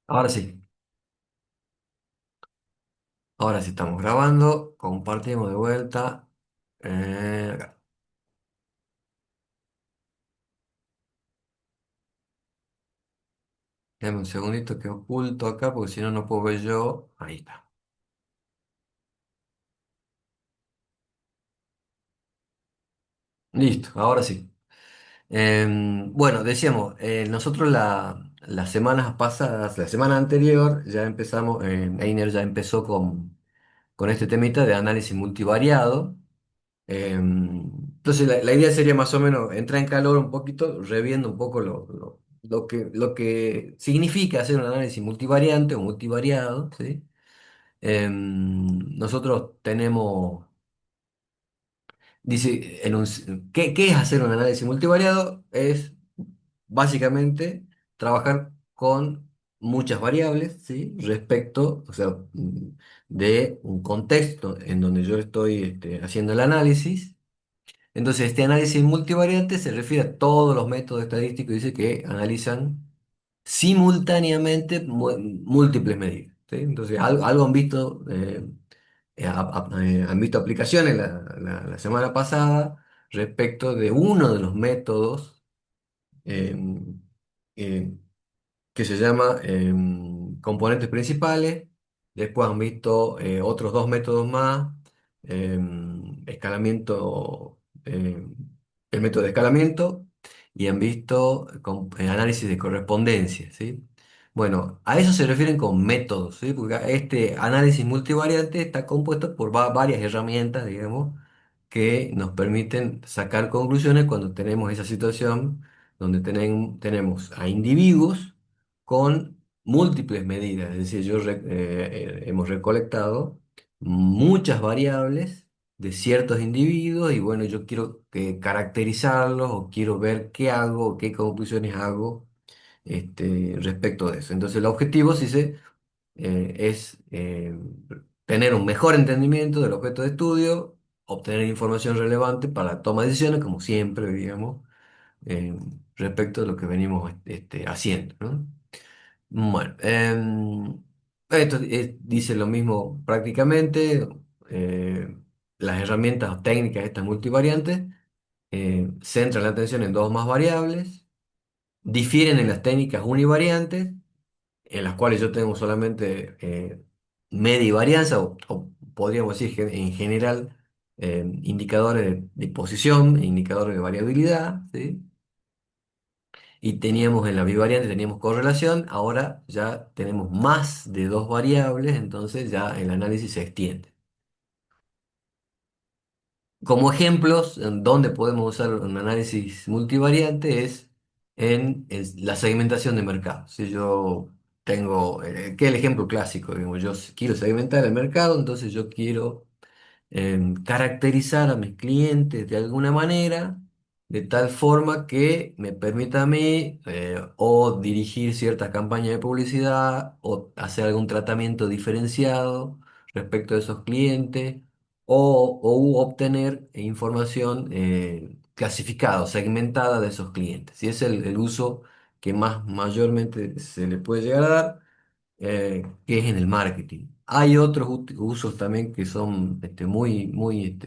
Ahora sí estamos grabando, compartimos de vuelta. Acá. Dame un segundito que oculto acá porque si no, no puedo ver yo. Ahí está. Listo, ahora sí. Bueno, decíamos, nosotros las semanas pasadas, la semana anterior, ya empezamos, Einer ya empezó con este temita de análisis multivariado. Entonces la idea sería más o menos entrar en calor un poquito, reviendo un poco lo que significa hacer un análisis multivariante o multivariado, ¿sí? Nosotros tenemos, dice, ¿qué es hacer un análisis multivariado? Es básicamente trabajar con muchas variables, ¿sí? Respecto, o sea, de un contexto en donde yo estoy haciendo el análisis. Entonces, este análisis multivariante se refiere a todos los métodos estadísticos, dice que analizan simultáneamente múltiples medidas, ¿sí? Entonces, algo han visto, han visto aplicaciones la semana pasada respecto de uno de los métodos eh, eh, que se llama componentes principales. Después han visto otros dos métodos más, escalamiento, el método de escalamiento, y han visto análisis de correspondencia, ¿sí? Bueno, a eso se refieren con métodos, ¿sí? Porque este análisis multivariante está compuesto por varias herramientas, digamos, que nos permiten sacar conclusiones cuando tenemos esa situación donde tenemos a individuos con múltiples medidas. Es decir, hemos recolectado muchas variables de ciertos individuos y bueno, yo quiero caracterizarlos o quiero ver qué hago o qué conclusiones hago respecto de eso. Entonces, el objetivo, si se es tener un mejor entendimiento del objeto de estudio, obtener información relevante para la toma de decisiones, como siempre, digamos, eh, respecto de lo que venimos haciendo, ¿no? Bueno, esto dice lo mismo prácticamente. eh, las herramientas o técnicas estas multivariantes centran la atención en dos o más variables, difieren en las técnicas univariantes en las cuales yo tengo solamente media varianza, o podríamos decir que en general indicadores de posición, e indicadores de variabilidad, ¿sí? Y teníamos en la bivariante, teníamos correlación, ahora ya tenemos más de dos variables, entonces ya el análisis se extiende. Como ejemplos, en donde podemos usar un análisis multivariante es en la segmentación de mercado. Si yo tengo, que es el ejemplo clásico, digamos, yo quiero segmentar el mercado, entonces yo quiero caracterizar a mis clientes de alguna manera, de tal forma que me permita a mí o dirigir ciertas campañas de publicidad o hacer algún tratamiento diferenciado respecto a esos clientes o obtener información clasificada o segmentada de esos clientes. Y es el uso que más mayormente se le puede llegar a dar, que es en el marketing. Hay otros usos también que son muy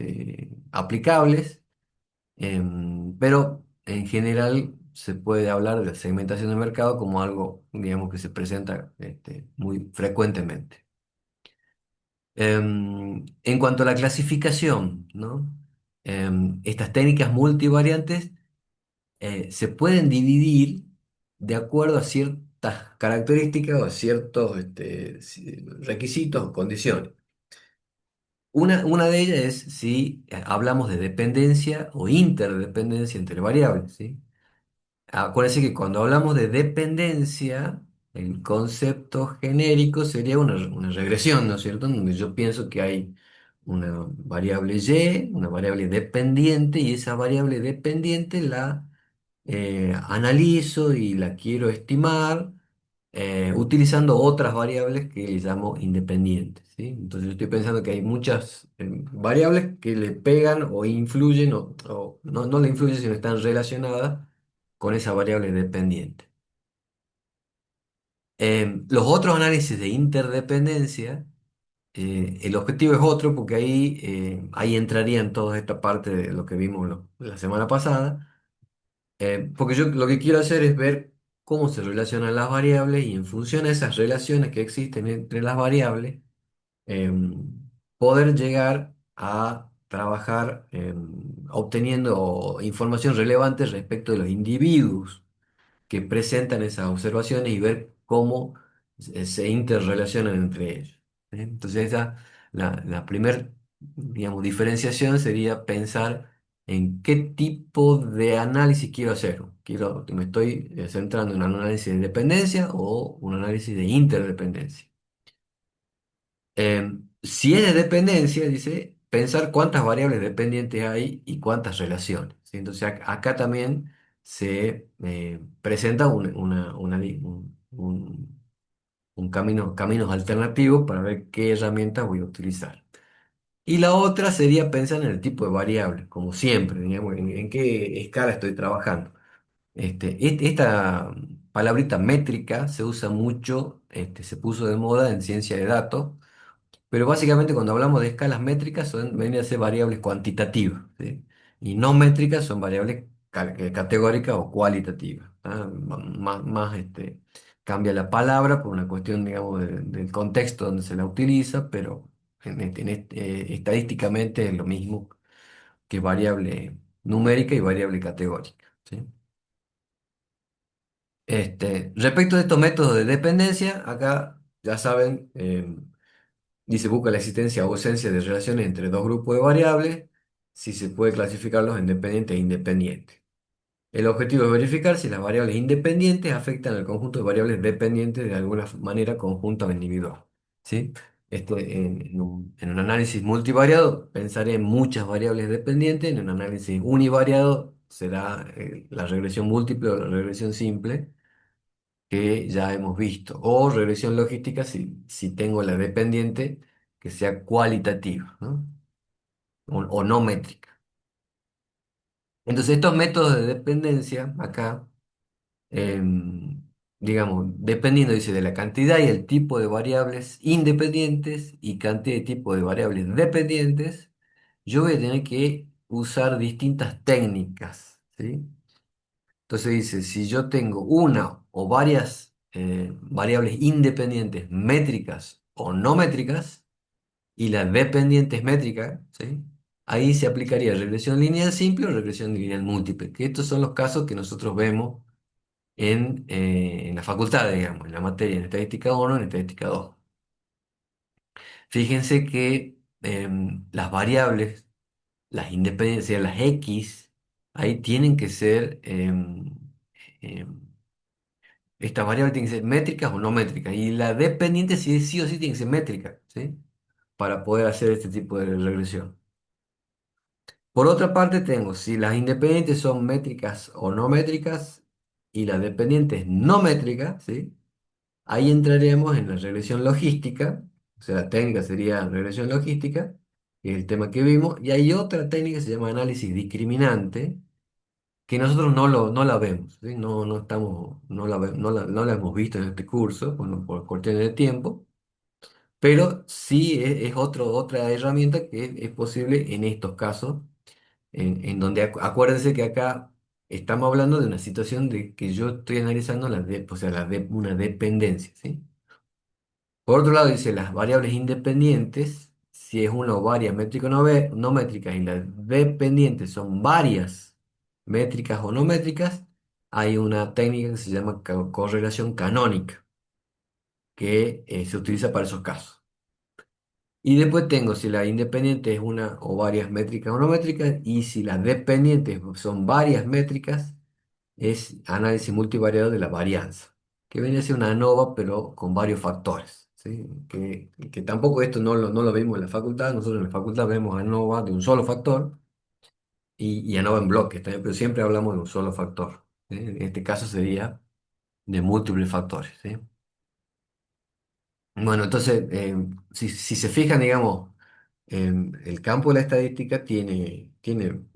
aplicables, pero en general se puede hablar de la segmentación de mercado como algo, digamos, que se presenta muy frecuentemente. En cuanto a la clasificación, ¿no? Estas técnicas multivariantes se pueden dividir de acuerdo a ciertas características o a ciertos requisitos o condiciones. Una de ellas es si hablamos de dependencia o interdependencia entre variables, ¿sí? Acuérdense que cuando hablamos de dependencia, el concepto genérico sería una regresión, ¿no es cierto? En donde yo pienso que hay una variable y, una variable dependiente, y esa variable dependiente la analizo y la quiero estimar utilizando otras variables que le llamo independientes, ¿sí? Entonces yo estoy pensando que hay muchas variables que le pegan o influyen, o no le influyen, sino están relacionadas con esa variable dependiente. Los otros análisis de interdependencia, el objetivo es otro porque ahí entraría en toda esta parte de lo que vimos la semana pasada. Porque yo lo que quiero hacer es ver cómo se relacionan las variables y en función de esas relaciones que existen entre las variables, poder llegar a trabajar obteniendo información relevante respecto de los individuos que presentan esas observaciones y ver cómo se interrelacionan entre ellos. ¿Sí? Entonces, la primera, digamos, diferenciación sería pensar en qué tipo de análisis quiero hacer. Me estoy centrando en un análisis de dependencia o un análisis de interdependencia. Si es de dependencia, dice, pensar cuántas variables dependientes hay y cuántas relaciones. ¿Sí? Entonces acá también se presenta un camino, caminos alternativos para ver qué herramientas voy a utilizar. Y la otra sería pensar en el tipo de variable, como siempre, digamos, en qué escala estoy trabajando. Esta palabrita métrica se usa mucho, se puso de moda en ciencia de datos, pero básicamente cuando hablamos de escalas métricas vienen a ser variables cuantitativas, ¿sí? Y no métricas son variables categóricas o cualitativas. ¿Ah? Cambia la palabra por una cuestión, digamos, del contexto donde se la utiliza, pero estadísticamente es lo mismo que variable numérica y variable categórica, ¿sí? Respecto de estos métodos de dependencia, acá ya saben, dice, busca la existencia o ausencia de relaciones entre dos grupos de variables, si se puede clasificarlos en dependientes e independientes. El objetivo es verificar si las variables independientes afectan al conjunto de variables dependientes de alguna manera conjunta o individual. ¿Sí? En un análisis multivariado pensaré en muchas variables dependientes, en un análisis univariado será la regresión múltiple o la regresión simple que ya hemos visto. O regresión logística si tengo la dependiente que sea cualitativa, ¿no? O no métrica. Entonces, estos métodos de dependencia acá, em, digamos, dependiendo, dice, de la cantidad y el tipo de variables independientes y cantidad y tipo de variables dependientes, yo voy a tener que usar distintas técnicas, ¿sí? Entonces dice, si yo tengo una o varias variables independientes métricas o no métricas, y la dependiente es métrica, ¿sí? Ahí se aplicaría regresión lineal simple o regresión lineal múltiple, que estos son los casos que nosotros vemos en la facultad, digamos, en la materia, en estadística 1, en estadística 2. Fíjense que las variables, las independencias, las X, ahí tienen que ser em, estas variables tienen que ser métricas o no métricas. Y la dependiente sí o sí tiene que ser métrica, ¿sí? Para poder hacer este tipo de regresión. Por otra parte, tengo si las independientes son métricas o no métricas y las dependientes no métricas, ¿sí? Ahí entraremos en la regresión logística, o sea, la técnica sería regresión logística, que es el tema que vimos, y hay otra técnica que se llama análisis discriminante, que nosotros no la vemos, ¿sí? No estamos, no la hemos visto en este curso, bueno, por cuestiones de tiempo, pero sí es otra herramienta que es posible en estos casos, en donde acuérdense que acá estamos hablando de una situación de que yo estoy analizando o sea, una dependencia, ¿sí? Por otro lado, dice las variables independientes, si es una o varias métricas o no métricas, y las dependientes son varias métricas o no métricas, hay una técnica que se llama correlación canónica, que se utiliza para esos casos. Y después tengo si la independiente es una o varias métricas o no métricas, y si las dependientes son varias métricas, es análisis multivariado de la varianza, que viene a ser una ANOVA, pero con varios factores, ¿sí? Que tampoco esto no lo vimos en la facultad, nosotros en la facultad vemos ANOVA de un solo factor y ANOVA en bloques también, pero siempre hablamos de un solo factor, ¿sí? En este caso sería de múltiples factores, ¿sí? Bueno, entonces, si se fijan, digamos, el campo de la estadística tiene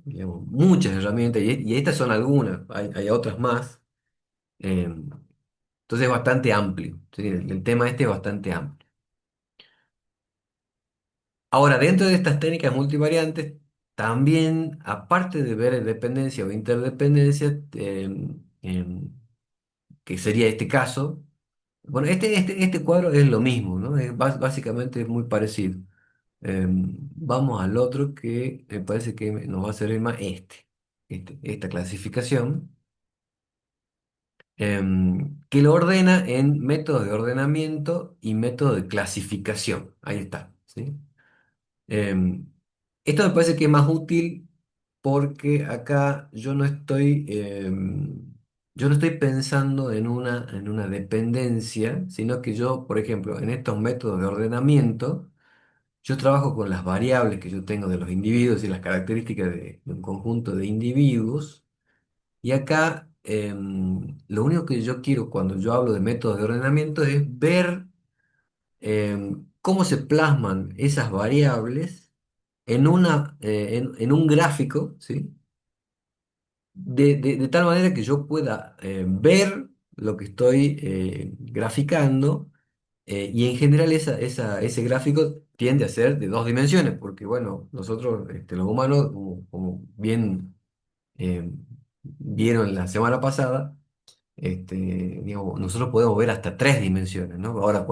digamos, muchas herramientas y estas son algunas, hay otras más. Entonces es bastante amplio. ¿Sí? El tema este es bastante amplio. Ahora, dentro de estas técnicas multivariantes, también, aparte de ver dependencia o interdependencia, que sería este caso, bueno, este cuadro es lo mismo, ¿no? Básicamente es muy parecido. Vamos al otro que me parece que nos va a servir más esta clasificación, que lo ordena en métodos de ordenamiento y métodos de clasificación. Ahí está, ¿sí? Em, Esto me parece que es más útil porque acá yo no estoy pensando en una dependencia, sino que yo, por ejemplo, en estos métodos de ordenamiento, yo trabajo con las variables que yo tengo de los individuos y las características de un conjunto de individuos. Y acá lo único que yo quiero cuando yo hablo de métodos de ordenamiento es ver cómo se plasman esas variables en un gráfico, ¿sí? De tal manera que yo pueda ver lo que estoy graficando, y en general ese gráfico tiende a ser de dos dimensiones, porque bueno, nosotros, los humanos, como bien eh, vieron la semana pasada, digamos, nosotros podemos ver hasta tres dimensiones, ¿no? Ahora,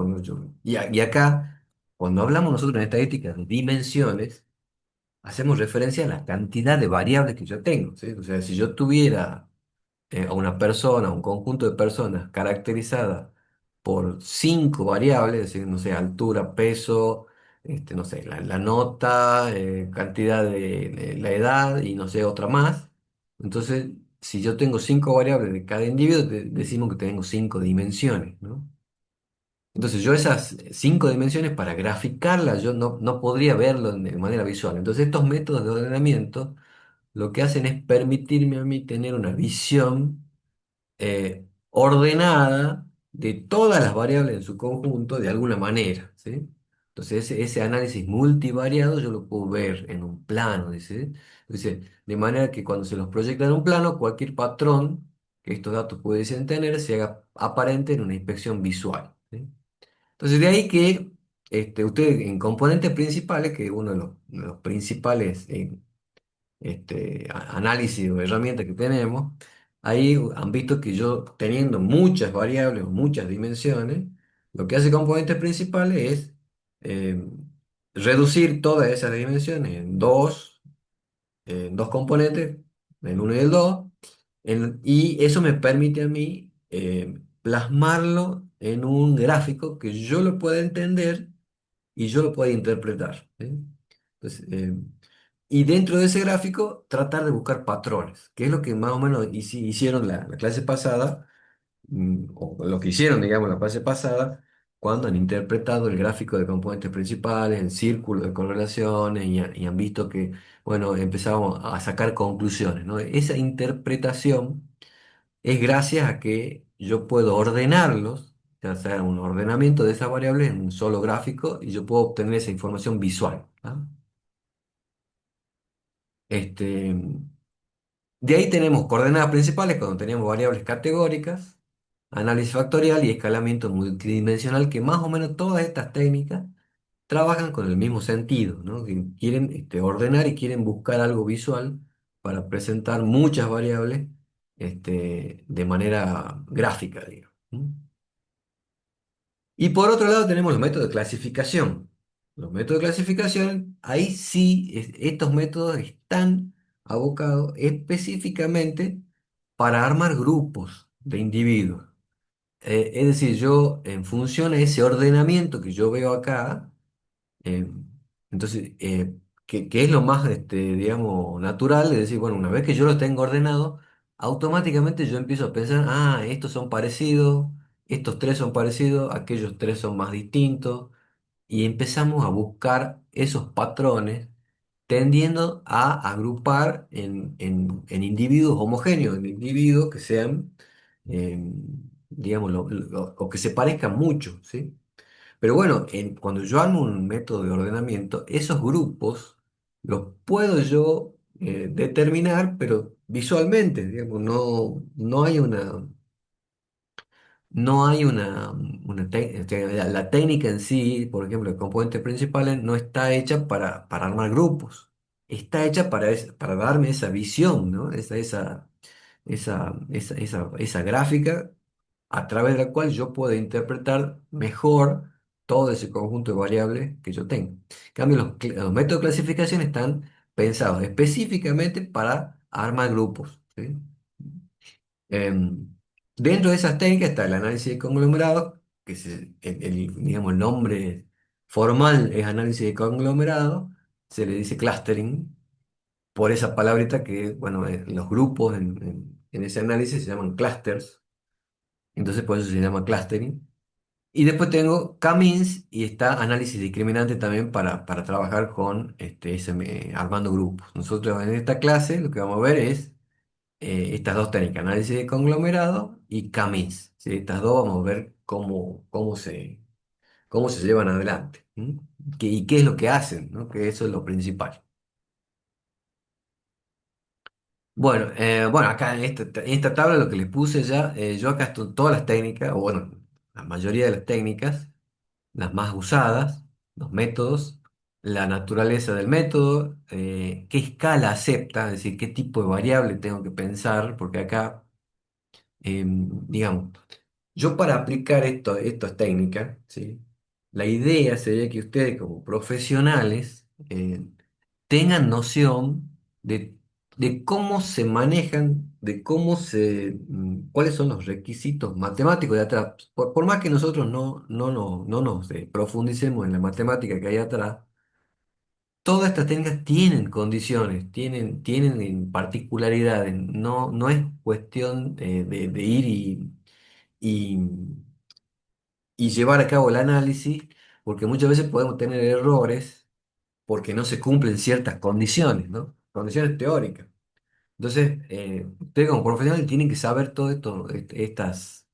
y acá, cuando hablamos nosotros en estadística de dimensiones, hacemos referencia a la cantidad de variables que yo tengo, ¿sí? O sea, si yo tuviera a una persona, un conjunto de personas caracterizada por cinco variables, es decir, no sé, altura, peso, no sé, la nota, cantidad de la edad y no sé, otra más. Entonces, si yo tengo cinco variables de cada individuo, decimos que tengo cinco dimensiones, ¿no? Entonces, yo esas cinco dimensiones para graficarlas, yo no podría verlo de manera visual. Entonces, estos métodos de ordenamiento lo que hacen es permitirme a mí tener una visión ordenada de todas las variables en su conjunto de alguna manera, ¿sí? Entonces ese análisis multivariado yo lo puedo ver en un plano, dice, de manera que cuando se los proyecta en un plano, cualquier patrón que estos datos pudiesen tener se haga aparente en una inspección visual, ¿sí? Entonces de ahí que usted en componentes principales, que uno de los principales análisis o herramientas que tenemos, ahí han visto que yo teniendo muchas variables o muchas dimensiones, lo que hace componentes principales es eh, reducir todas esas dimensiones en dos componentes, el uno y el 2, y eso me permite a mí plasmarlo en un gráfico que yo lo pueda entender y yo lo pueda interpretar, ¿sí? Entonces, y dentro de ese gráfico tratar de buscar patrones, que es lo que más o menos hicieron la clase pasada, o lo que hicieron, digamos, la clase pasada, cuando han interpretado el gráfico de componentes principales, el círculo de correlaciones, y han visto que, bueno, empezábamos a sacar conclusiones, ¿no? Esa interpretación es gracias a que yo puedo ordenarlos, ya sea un ordenamiento de esas variables en un solo gráfico, y yo puedo obtener esa información visual, ¿ah? Este, de ahí tenemos coordenadas principales cuando teníamos variables categóricas, análisis factorial y escalamiento multidimensional, que más o menos todas estas técnicas trabajan con el mismo sentido, ¿no? Que quieren ordenar y quieren buscar algo visual para presentar muchas variables de manera gráfica, digamos. Y por otro lado tenemos los métodos de clasificación. Los métodos de clasificación, ahí sí, estos métodos están abocados específicamente para armar grupos de individuos. Es decir, yo en función a ese ordenamiento que yo veo acá, eh, entonces, que es lo más, digamos, natural, es decir, bueno, una vez que yo lo tengo ordenado, automáticamente yo empiezo a pensar, ah, estos son parecidos, estos tres son parecidos, aquellos tres son más distintos, y empezamos a buscar esos patrones tendiendo a agrupar en individuos homogéneos, en individuos que sean, eh, digamos, o que se parezcan mucho, ¿sí? Pero bueno, cuando yo armo un método de ordenamiento, esos grupos los puedo yo determinar, pero visualmente, digamos, no hay no hay la técnica en sí, por ejemplo, de componentes principales, no está hecha para armar grupos. Está hecha para darme esa visión, ¿no? Esa gráfica a través de la cual yo puedo interpretar mejor todo ese conjunto de variables que yo tengo. En cambio, los métodos de clasificación están pensados específicamente para armar grupos, ¿sí? Em, Dentro de esas técnicas está el análisis de conglomerados, que es digamos, el nombre formal es análisis de conglomerado, se le dice clustering, por esa palabrita que, bueno, los grupos en ese análisis se llaman clusters, entonces por eso se llama clustering. Y después tengo K-means y está análisis discriminante también para trabajar con armando grupos. Nosotros en esta clase lo que vamos a ver es estas dos técnicas, análisis de conglomerado y K-means, ¿sí? Estas dos vamos a ver cómo se llevan adelante, ¿m? Y qué es lo que hacen, ¿no? Que eso es lo principal. Bueno, acá en esta tabla lo que les puse ya, yo acá estoy todas las técnicas, o bueno, la mayoría de las técnicas, las más usadas, los métodos, la naturaleza del método, qué escala acepta, es decir, qué tipo de variable tengo que pensar, porque acá, digamos, yo para aplicar estas técnicas, ¿sí? La idea sería que ustedes como profesionales tengan noción de cómo se manejan, cuáles son los requisitos matemáticos de atrás. Por más que nosotros no nos profundicemos en la matemática que hay atrás, todas estas técnicas tienen condiciones, tienen particularidades. No es cuestión de ir y y llevar a cabo el análisis, porque muchas veces podemos tener errores porque no se cumplen ciertas condiciones, ¿no? Condiciones teóricas. Entonces, ustedes como profesionales tienen que saber todo esto, estas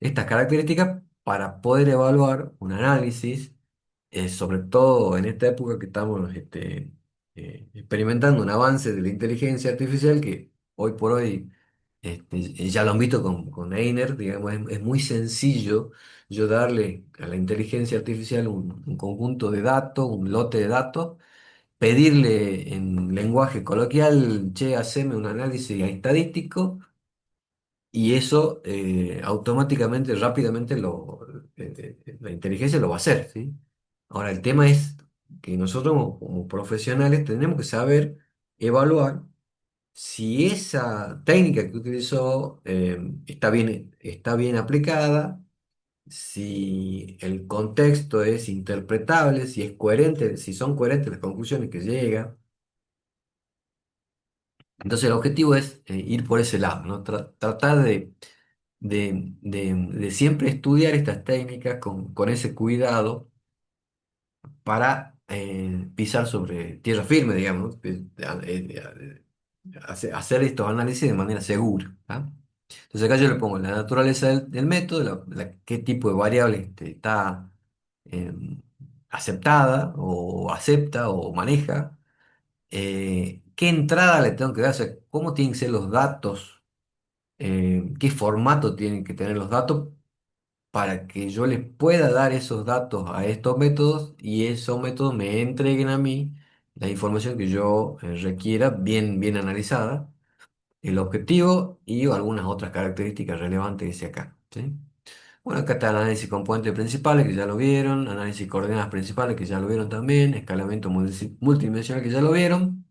características para poder evaluar un análisis, sobre todo en esta época que estamos experimentando un avance de la inteligencia artificial que hoy por hoy ya lo han visto con Einer, digamos, es muy sencillo yo darle a la inteligencia artificial un conjunto de datos, un lote de datos, pedirle en lenguaje coloquial, che, haceme un análisis estadístico y eso automáticamente, rápidamente la inteligencia lo va a hacer, ¿sí? Ahora, el tema es que nosotros como profesionales tenemos que saber evaluar si esa técnica que utilizó está bien aplicada, si el contexto es interpretable, si es coherente, si son coherentes las conclusiones que llega. Entonces el objetivo es ir por ese lado, ¿no? Tratar de siempre estudiar estas técnicas con ese cuidado para pisar sobre tierra firme, digamos, ¿no? Hacer estos análisis de manera segura. ¿Ah? Entonces acá yo le pongo la naturaleza del método, qué tipo de variable está eh, aceptada o acepta o maneja, qué entrada le tengo que dar, o sea, cómo tienen que ser los datos, qué formato tienen que tener los datos para que yo les pueda dar esos datos a estos métodos y esos métodos me entreguen a mí la información que yo requiera, bien analizada, el objetivo y algunas otras características relevantes que dice acá, ¿sí? Bueno, acá está el análisis de componentes principales que ya lo vieron, análisis de coordenadas principales que ya lo vieron también, escalamiento multidimensional que ya lo vieron,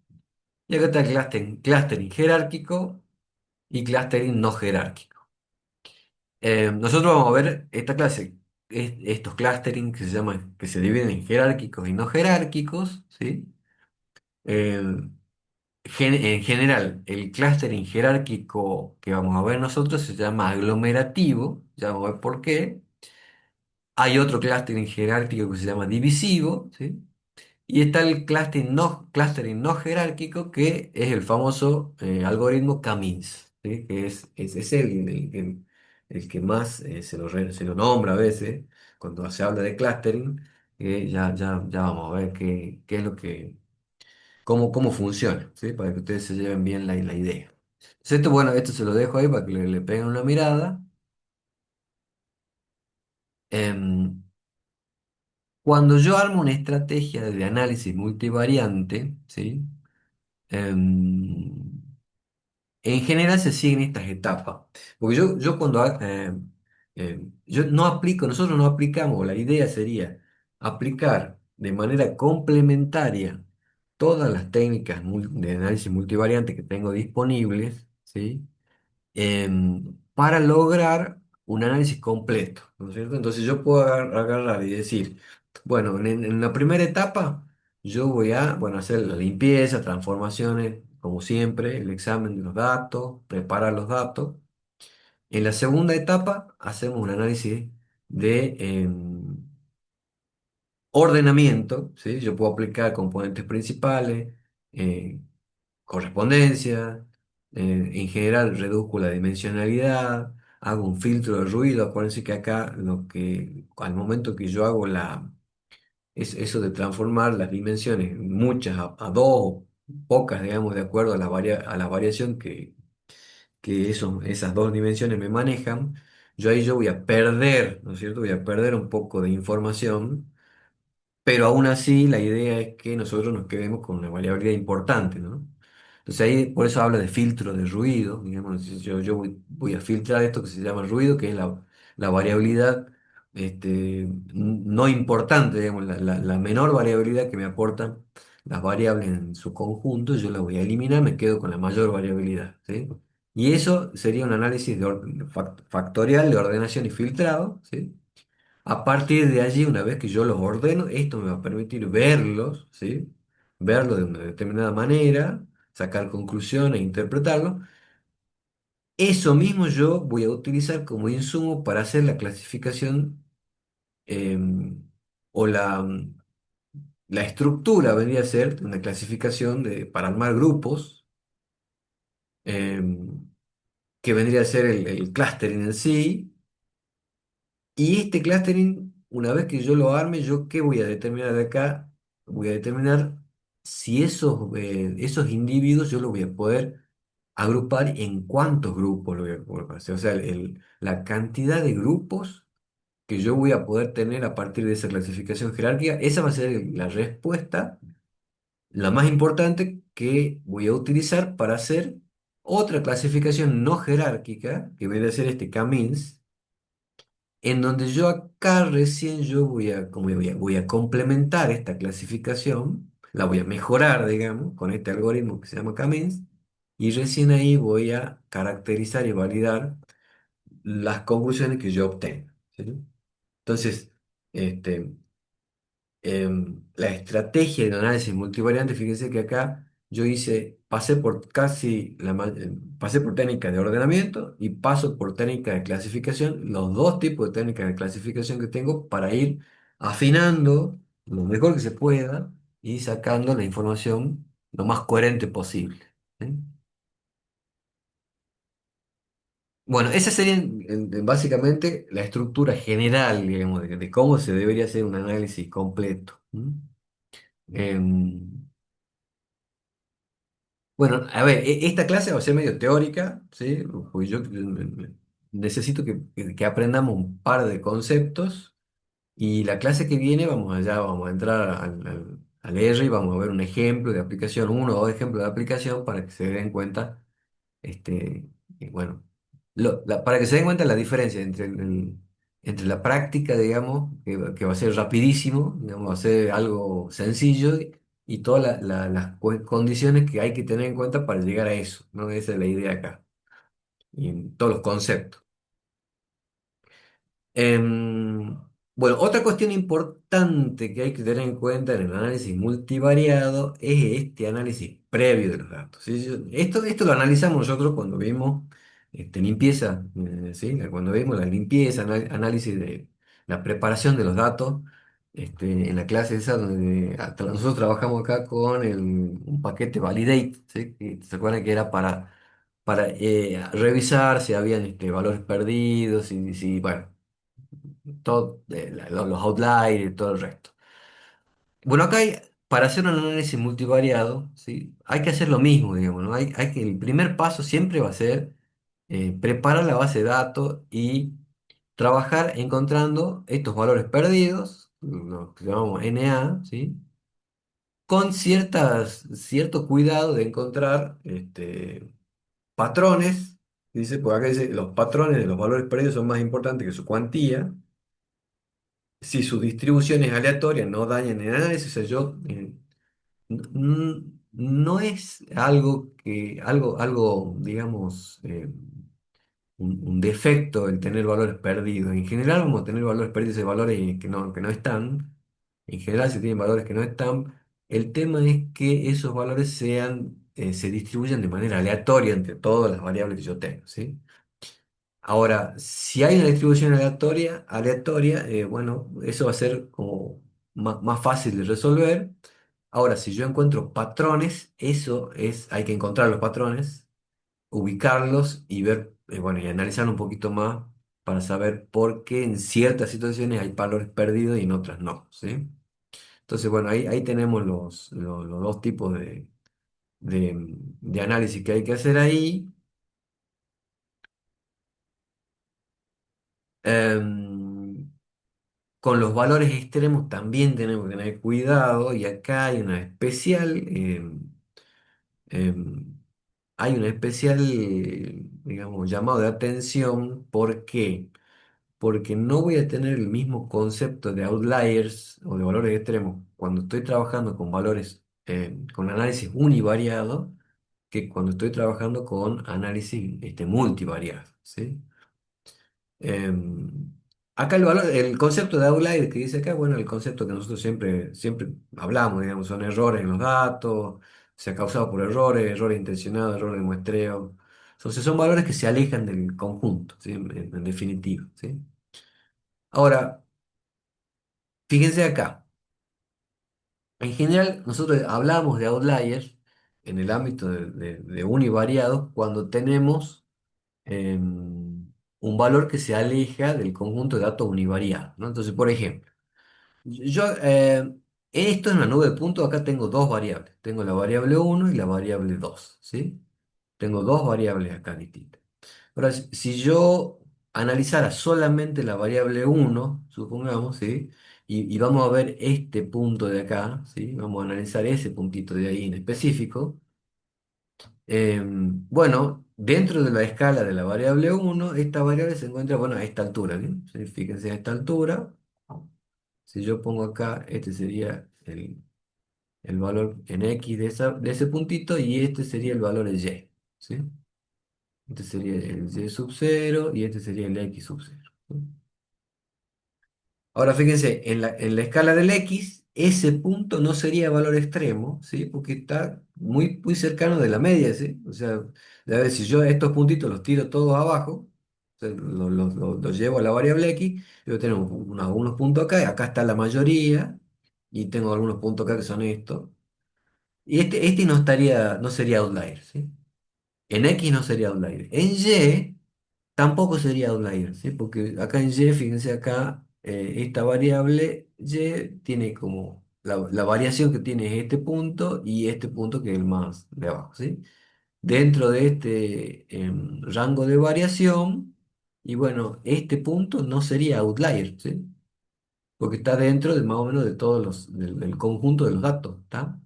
y acá está el clustering jerárquico y clustering no jerárquico. Nosotros vamos a ver esta clase, estos clustering que se dividen en jerárquicos y no jerárquicos, ¿sí? Eh, en general, el clustering jerárquico que vamos a ver nosotros se llama aglomerativo, ya vamos a ver por qué. Hay otro clustering jerárquico que se llama divisivo, ¿sí? Y está el clustering no jerárquico, que es el famoso algoritmo K-means, ¿sí? Que es el que más se lo nombra a veces cuando se habla de clustering, que ya vamos a ver qué es cómo funciona, ¿sí? Para que ustedes se lleven bien la idea. Entonces, bueno, esto se lo dejo ahí para que le peguen una mirada. Em, Cuando yo armo una estrategia de análisis multivariante, ¿sí? Em, en general se siguen estas etapas. Porque yo cuando yo no aplico, nosotros no aplicamos, la idea sería aplicar de manera complementaria todas las técnicas de análisis multivariante que tengo disponibles, ¿sí? Para lograr un análisis completo, ¿no es cierto? Entonces yo puedo agarrar y decir, bueno, en la primera etapa yo voy a, bueno, hacer la limpieza, transformaciones, como siempre, el examen de los datos, preparar los datos. En la segunda etapa hacemos un análisis de ordenamiento, ¿sí? Yo puedo aplicar componentes principales, eh, correspondencia, en general reduzco la dimensionalidad, hago un filtro de ruido. Acuérdense que acá lo que al momento que yo hago eso de transformar las dimensiones, muchas a dos, pocas, digamos, de acuerdo a a la variación que esas dos dimensiones me manejan, yo ahí yo voy a perder, ¿no es cierto? Voy a perder un poco de información, pero aún así, la idea es que nosotros nos quedemos con una variabilidad importante, ¿no? Entonces ahí, por eso habla de filtro de ruido, digamos, si yo voy a filtrar esto que se llama ruido, que es la variabilidad no importante, digamos, la menor variabilidad que me aportan las variables en su conjunto, yo la voy a eliminar, me quedo con la mayor variabilidad, ¿sí? Y eso sería un análisis factorial de ordenación y filtrado, ¿sí? A partir de allí, una vez que yo los ordeno, esto me va a permitir verlos, ¿sí? Verlos de una determinada manera, sacar conclusiones, interpretarlos. Eso mismo yo voy a utilizar como insumo para hacer la clasificación o la estructura, vendría a ser una clasificación para armar grupos, em, que vendría a ser el clustering en sí. Y este clustering, una vez que yo lo arme, ¿yo qué voy a determinar de acá? Voy a determinar si esos individuos yo los voy a poder agrupar en cuántos grupos lo voy a poder hacer. O sea, la cantidad de grupos que yo voy a poder tener a partir de esa clasificación jerárquica, esa va a ser la respuesta, la más importante que voy a utilizar para hacer otra clasificación no jerárquica, que viene a ser este K-means, en donde yo acá recién yo como voy a complementar esta clasificación, la voy a mejorar, digamos, con este algoritmo que se llama K-means, y recién ahí voy a caracterizar y validar las conclusiones que yo obtengo, ¿sí? Entonces, este, la estrategia de análisis multivariante, fíjense que acá yo pasé por pasé por técnica de ordenamiento y paso por técnica de clasificación, los dos tipos de técnicas de clasificación que tengo para ir afinando lo mejor que se pueda y sacando la información lo más coherente posible. ¿Sí? Bueno, esa sería básicamente la estructura general, digamos, de cómo se debería hacer un análisis completo. ¿Mm? Em, Bueno, a ver, esta clase va a ser medio teórica, ¿sí? Pues yo necesito que aprendamos un par de conceptos y la clase que viene vamos a entrar al R y vamos a ver un ejemplo de aplicación, uno o dos ejemplos de aplicación para que se den cuenta, y bueno, para que se den cuenta la diferencia entre la práctica, digamos, que va a ser rapidísimo, digamos, va a ser algo sencillo y todas las condiciones que hay que tener en cuenta para llegar a eso, ¿no? Esa es la idea acá, y en todos los conceptos. Em, bueno, otra cuestión importante que hay que tener en cuenta en el análisis multivariado es este análisis previo de los datos. ¿Sí? Esto lo analizamos nosotros cuando vimos limpieza, ¿sí? Cuando vimos la limpieza, análisis de la preparación de los datos, en la clase esa donde nosotros trabajamos acá con un paquete Validate, ¿sí? Que ¿se acuerdan que era para revisar si habían valores perdidos y si, bueno, los outliers y todo el resto. Bueno, para hacer un análisis multivariado, ¿sí? Hay que hacer lo mismo, digamos, ¿no? El primer paso siempre va a ser preparar la base de datos y trabajar encontrando estos valores perdidos, lo que llamamos NA, ¿sí? Con cierto cuidado de encontrar patrones. Dice, pues acá dice, los patrones de los valores perdidos son más importantes que su cuantía. Si su distribución es aleatoria, no dañan el análisis. O sea, no es algo, digamos, un defecto el tener valores perdidos. En general vamos a tener valores perdidos de valores que no están. En general se tienen valores que no están. El tema es que esos valores se distribuyan de manera aleatoria entre todas las variables que yo tengo, ¿sí? Ahora, si hay una distribución aleatoria, bueno, eso va a ser como más fácil de resolver. Ahora, si yo encuentro patrones, hay que encontrar los patrones, ubicarlos y ver, bueno, y analizar un poquito más para saber por qué en ciertas situaciones hay valores perdidos y en otras no, ¿sí? Entonces, bueno, ahí tenemos los dos tipos de análisis que hay que hacer ahí. Em, con los valores extremos también tenemos que tener cuidado y acá em, hay una especial, digamos, llamado de atención. ¿Por qué? Porque no voy a tener el mismo concepto de outliers o de valores extremos cuando estoy trabajando con valores, con análisis univariado, que cuando estoy trabajando con análisis multivariado, ¿sí? Em, Acá el concepto de outlier que dice acá, bueno, el concepto que nosotros siempre hablamos, digamos, son errores en los datos, se ha causado por errores intencionados, errores de muestreo. Entonces son valores que se alejan del conjunto, ¿sí? En definitiva, ¿sí? Ahora, fíjense acá, en general nosotros hablamos de outliers en el ámbito de univariados cuando tenemos un valor que se aleja del conjunto de datos univariados, ¿no? Entonces, por ejemplo, esto en la nube de puntos, acá tengo dos variables. Tengo la variable uno y la variable 2, ¿sí? Tengo dos variables acá distintas. Ahora, si yo analizara solamente la variable uno, supongamos, ¿sí? Y vamos a ver este punto de acá, ¿sí? Vamos a analizar ese puntito de ahí en específico. Bueno, dentro de la escala de la variable uno, esta variable se encuentra, bueno, a esta altura, ¿bien? Sí, fíjense a esta altura. Si yo pongo acá, este sería el valor en X de ese puntito y este sería el valor en Y, ¿sí? Este sería el Y sub cero y este sería el X sub cero, ¿sí? Ahora fíjense, en la escala del X, ese punto no sería valor extremo, ¿sí? Porque está muy cercano de la media, ¿sí? O sea, a ver, si yo estos puntitos los tiro todos abajo, o sea, los llevo a la variable X, yo tengo algunos puntos acá, y acá está la mayoría, y tengo algunos puntos acá que son estos. Y este no sería outlier, ¿sí? En X no sería outlier. En Y tampoco sería outlier, ¿sí? Porque acá en Y, fíjense acá, esta variable Y tiene como la variación que tiene es este punto y este punto que es el más de abajo, ¿sí? Dentro de este rango de variación, y bueno, este punto no sería outlier, ¿sí? Porque está dentro de más o menos de del conjunto de los datos, ¿está?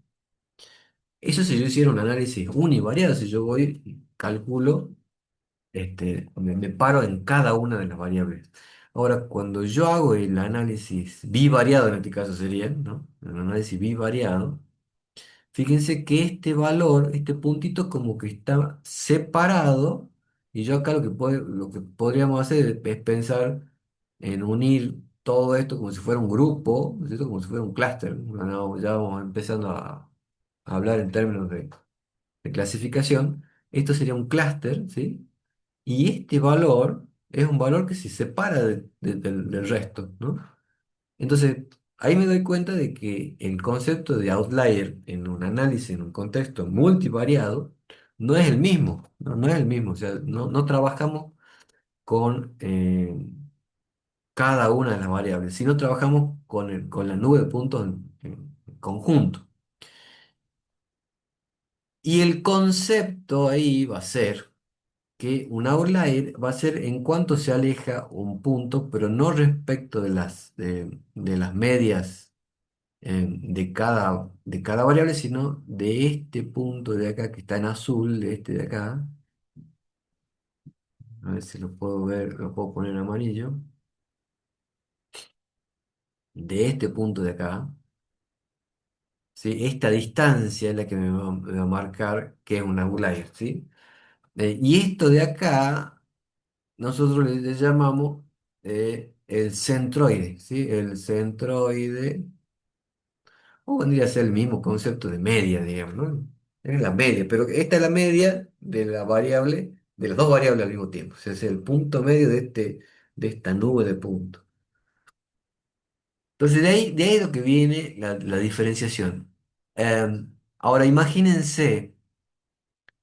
Eso si yo hiciera un análisis univariado, si yo voy y calculo, me paro en cada una de las variables. Ahora, cuando yo hago el análisis bivariado, en este caso sería, ¿no? El análisis bivariado, fíjense que este valor, este puntito como que está separado, y yo acá lo que podríamos hacer es pensar en unir todo esto como si fuera un grupo, ¿no es cierto? Como si fuera un clúster. Bueno, ya vamos empezando a hablar en términos de clasificación. Esto sería un clúster, ¿sí? Y este valor es un valor que se separa del resto, ¿no? Entonces, ahí me doy cuenta de que el concepto de outlier en un análisis, en un contexto multivariado, no es el mismo, ¿no? No es el mismo. O sea, no trabajamos con cada una de las variables, sino trabajamos con la nube de puntos en conjunto. Y el concepto ahí va a ser que un outlier va a ser en cuanto se aleja un punto, pero no respecto de las medias de cada variable, sino de este punto de acá que está en azul, de este de acá. A ver si lo puedo ver, lo puedo poner en amarillo. De este punto de acá, ¿sí? Esta distancia es la que me va a marcar que es un outlier, ¿sí? Y esto de acá, nosotros le llamamos el centroide, ¿sí? El centroide, o vendría a ser el mismo concepto de media, digamos, ¿no? Es la media, pero esta es la media de la variable, de las dos variables al mismo tiempo. O sea, es el punto medio de esta nube de puntos. Entonces, de ahí es lo que viene la diferenciación. Ahora, imagínense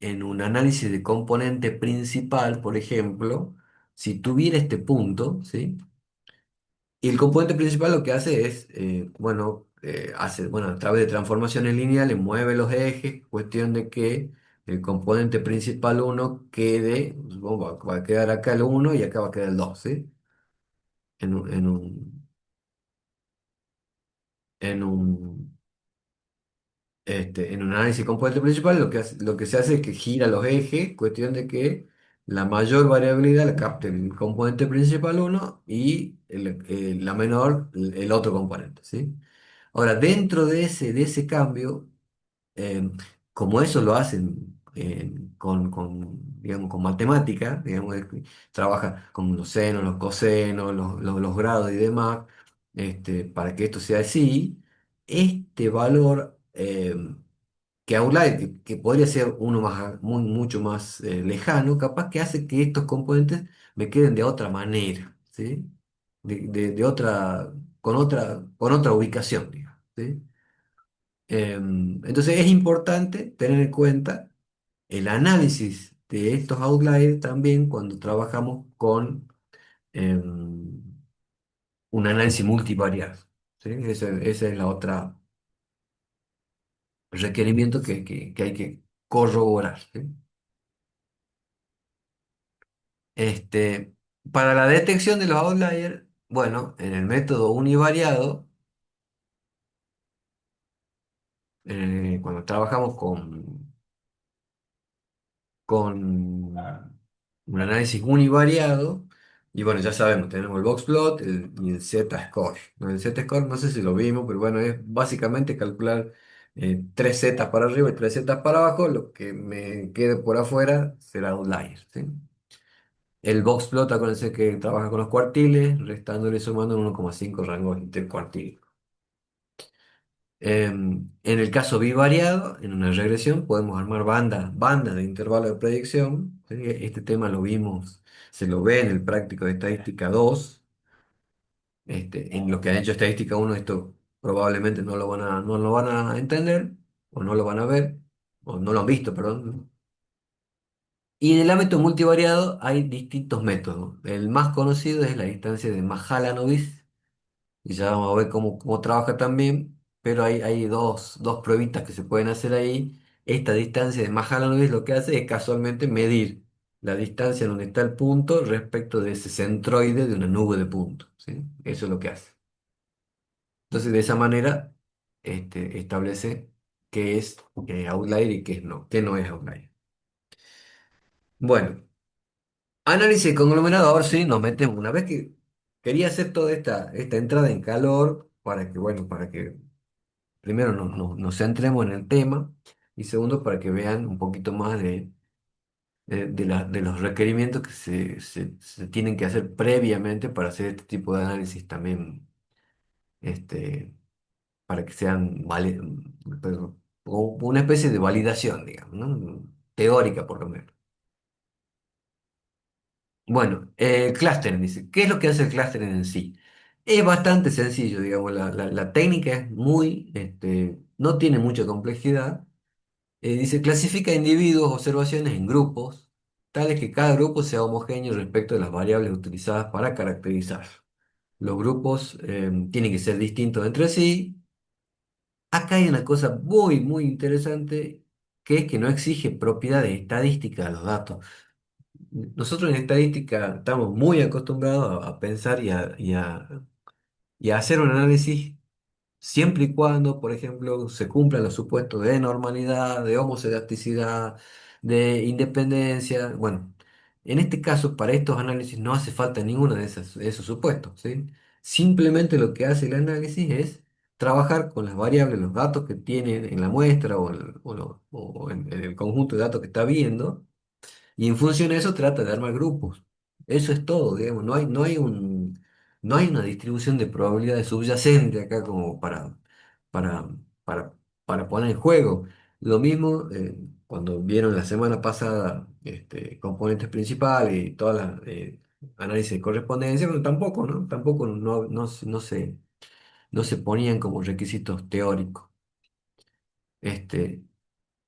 en un análisis de componente principal, por ejemplo, si tuviera este punto, ¿sí? Y el componente principal lo que hace es, bueno, bueno, a través de transformaciones lineales, mueve los ejes, cuestión de que el componente principal uno quede, supongo, va a quedar acá el uno y acá va a quedar el 2, ¿sí? En un, en un, en un, en un análisis de componente principal, lo que se hace es que gira los ejes, cuestión de que la mayor variabilidad la capte el componente principal uno y la menor el otro componente, ¿sí? Ahora, dentro de ese cambio, eh, como eso lo hacen digamos, con matemática, digamos, trabaja con los senos, los cosenos, los grados y demás, para que esto sea así, este valor que outlier, que podría ser uno mucho más lejano, capaz que hace que estos componentes me queden de otra manera, ¿sí? De otra, con otra ubicación, digamos, ¿sí? Entonces es importante tener en cuenta el análisis de estos outliers también cuando trabajamos con em, un análisis multivariado, ¿sí? Esa es la otra requerimiento que hay que corroborar, ¿sí? Este, para la detección de los outliers, bueno, en el método univariado, cuando trabajamos con un análisis univariado, y bueno, ya sabemos, tenemos el boxplot y el z-score, ¿no? El z-score, no sé si lo vimos, pero bueno, es básicamente calcular tres zetas para arriba y tres zetas para abajo, lo que me quede por afuera será outlier, ¿sí? El boxplot, acuérdense que trabaja con los cuartiles, restándole y sumando en 1,5 rangos intercuartiles. En el caso bivariado, en una regresión, podemos armar bandas de intervalo de predicción, ¿sí? Este tema lo vimos, se lo ve en el práctico de estadística 2. En los que han hecho estadística 1 esto probablemente no lo van a entender, o no lo van a ver, o no lo han visto, perdón. Y en el ámbito multivariado hay distintos métodos. El más conocido es la distancia de Mahalanobis, y ya vamos a ver cómo trabaja también, pero hay dos pruebitas que se pueden hacer ahí. Esta distancia de Mahalanobis lo que hace es casualmente medir la distancia donde está el punto respecto de ese centroide de una nube de puntos, ¿sí? Eso es lo que hace. Entonces, de esa manera, establece qué es outlier y qué no es outlier. Bueno, análisis de conglomerado, ahora sí nos metemos. Una vez que quería hacer toda esta entrada en calor para que, bueno, para que primero nos centremos en el tema y segundo para que vean un poquito más de los requerimientos que se tienen que hacer previamente para hacer este tipo de análisis también, este, para que sean perdón, una especie de validación, digamos, ¿no? Teórica por lo menos. Bueno, clustering dice, ¿qué es lo que hace el clustering en sí? Es bastante sencillo, digamos, la técnica es no tiene mucha complejidad. Dice, clasifica individuos, observaciones en grupos, tales que cada grupo sea homogéneo respecto de las variables utilizadas para caracterizar. Los grupos tienen que ser distintos entre sí. Acá hay una cosa muy, muy interesante, que es que no exige propiedades estadísticas de los datos. nosotros en estadística estamos muy acostumbrados a pensar y a hacer un análisis siempre y cuando, por ejemplo, se cumplan los supuestos de normalidad, de homozadaticidad, de independencia. Bueno, en este caso, para estos análisis no hace falta ninguno de esos supuestos, ¿sí? Simplemente lo que hace el análisis es trabajar con las variables, los datos que tiene en la muestra o en el conjunto de datos que está viendo y en función de eso trata de armar grupos. Eso es todo, digamos. No hay una distribución de probabilidades subyacente acá como para, para, para poner en juego. Lo mismo cuando vieron la semana pasada componentes principales y todas las análisis de correspondencia, pero tampoco, ¿no? Tampoco no se ponían como requisitos teóricos. Este,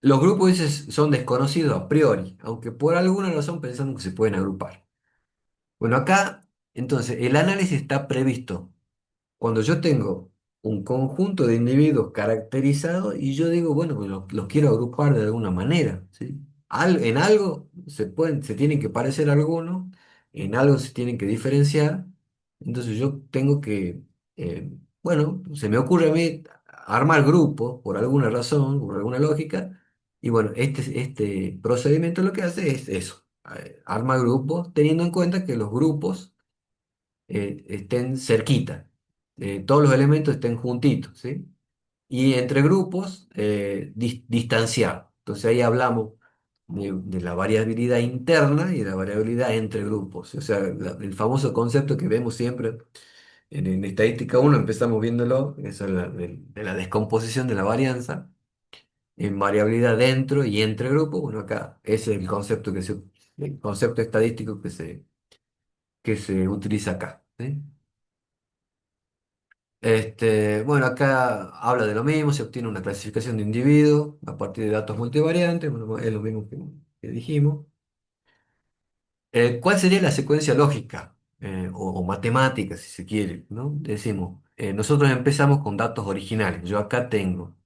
los grupos son desconocidos a priori, aunque por alguna razón pensamos que se pueden agrupar. Bueno, acá, entonces, el análisis está previsto cuando yo tengo un conjunto de individuos caracterizados y yo digo, bueno, pues los quiero agrupar de alguna manera, ¿sí? En algo se tienen que parecer algunos, en algo se tienen que diferenciar, entonces yo tengo que, bueno, se me ocurre a mí armar grupos por alguna razón, por alguna lógica, y bueno, este procedimiento lo que hace es eso, armar grupos, teniendo en cuenta que los grupos estén cerquita, todos los elementos estén juntitos, ¿sí? Y entre grupos, distanciados. Entonces ahí hablamos de la variabilidad interna y de la variabilidad entre grupos. O sea, el famoso concepto que vemos siempre en estadística uno empezamos viéndolo, eso es de la descomposición de la varianza, en variabilidad dentro y entre grupos. Bueno, acá ese es el concepto estadístico que se utiliza acá, ¿sí? Bueno, acá habla de lo mismo, se obtiene una clasificación de individuos a partir de datos multivariantes, bueno, es lo mismo que dijimos. ¿Cuál sería la secuencia lógica o matemática, si se quiere, ¿no? Decimos, nosotros empezamos con datos originales. Yo acá tengo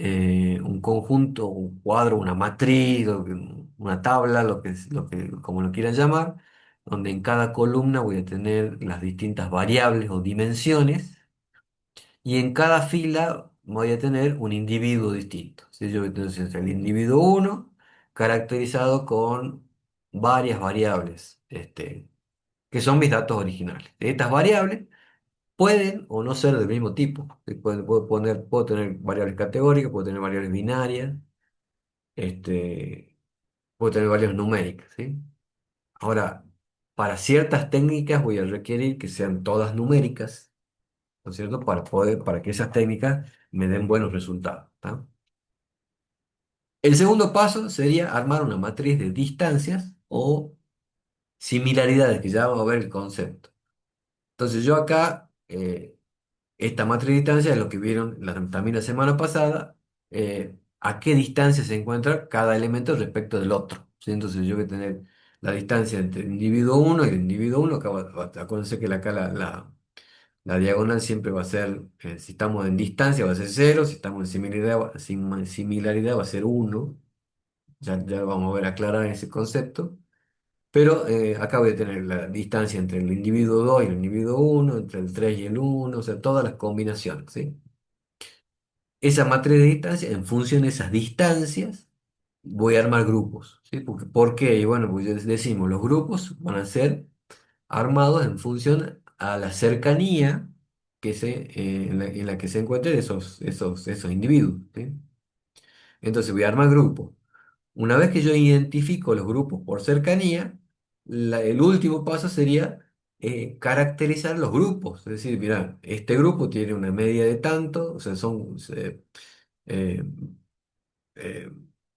un conjunto, un cuadro, una matriz, una tabla, como lo quieran llamar, donde en cada columna voy a tener las distintas variables o dimensiones. Y en cada fila voy a tener un individuo distinto. ¿Sí? Entonces, el individuo uno caracterizado con varias variables, que son mis datos originales. Estas variables pueden o no ser del mismo tipo. ¿Sí? Puedo tener variables categóricas, puedo tener variables binarias, este, puedo tener variables numéricas. ¿Sí? Ahora, para ciertas técnicas voy a requerir que sean todas numéricas, ¿no es cierto? Para que esas técnicas me den buenos resultados. ¿Tá? El segundo paso sería armar una matriz de distancias o similaridades, que ya vamos a ver el concepto. Entonces yo acá, esta matriz de distancias es lo que vieron también la semana pasada, a qué distancia se encuentra cada elemento respecto del otro. ¿Sí? Entonces yo voy a tener la distancia entre el individuo uno y el individuo uno. Acuérdense que la diagonal siempre va a ser, si estamos en distancia va a ser cero, si estamos en similaridad va a ser uno. Ya vamos a ver aclarar ese concepto. Pero acá voy a tener la distancia entre el individuo 2 y el individuo uno, entre el 3 y el uno, o sea, todas las combinaciones, ¿sí? Esa matriz de distancia, en función de esas distancias, voy a armar grupos, ¿sí? ¿Por qué? Y bueno, pues decimos, los grupos van a ser armados en función a la cercanía en la que se encuentren esos individuos, ¿sí? Entonces voy a armar grupos. Una vez que yo identifico los grupos por cercanía, el último paso sería caracterizar los grupos. Es decir, mira, este grupo tiene una media de tanto, o sea, eh, eh,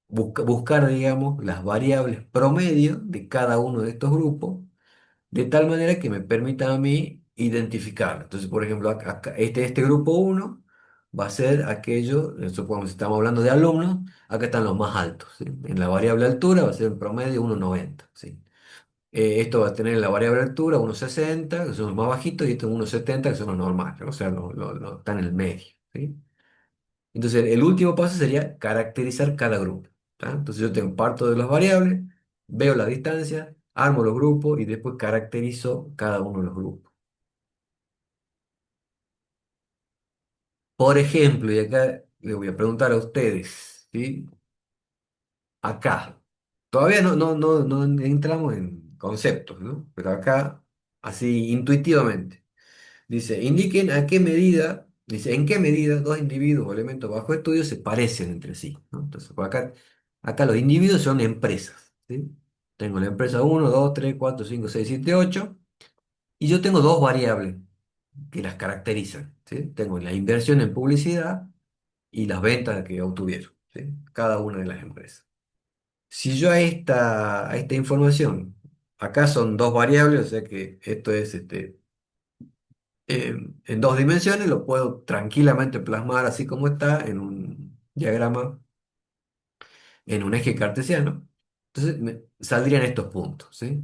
buscar, digamos, las variables promedio de cada uno de estos grupos de tal manera que me permita a mí identificarlo. Entonces, por ejemplo, este grupo uno va a ser aquello, supongamos, si estamos hablando de alumnos, acá están los más altos, ¿sí? En la variable altura va a ser en promedio 1,90, ¿sí? Esto va a tener en la variable altura 1,60, que son los más bajitos, y esto 1,70, que son los normales, o sea, están en el medio, ¿sí? Entonces, el último paso sería caracterizar cada grupo, ¿tá? Entonces, yo tengo parto de las variables, veo la distancia, armo los grupos y después caracterizo cada uno de los grupos. Por ejemplo, y acá le voy a preguntar a ustedes, ¿sí? Acá, todavía no entramos en conceptos, ¿no? Pero acá, así intuitivamente, dice, indiquen a qué medida, dice, en qué medida dos individuos o elementos bajo estudio se parecen entre sí, ¿no? Entonces, por acá los individuos son empresas, ¿sí? Tengo la empresa uno 2 3 4 5 6 7 8 y yo tengo dos variables que las caracterizan, ¿sí? Tengo la inversión en publicidad y las ventas que obtuvieron, ¿sí? Cada una de las empresas. Si yo a esta información, acá son dos variables, o sea que esto es en dos dimensiones, lo puedo tranquilamente plasmar así como está en un diagrama, en un eje cartesiano. Entonces saldrían estos puntos, ¿sí?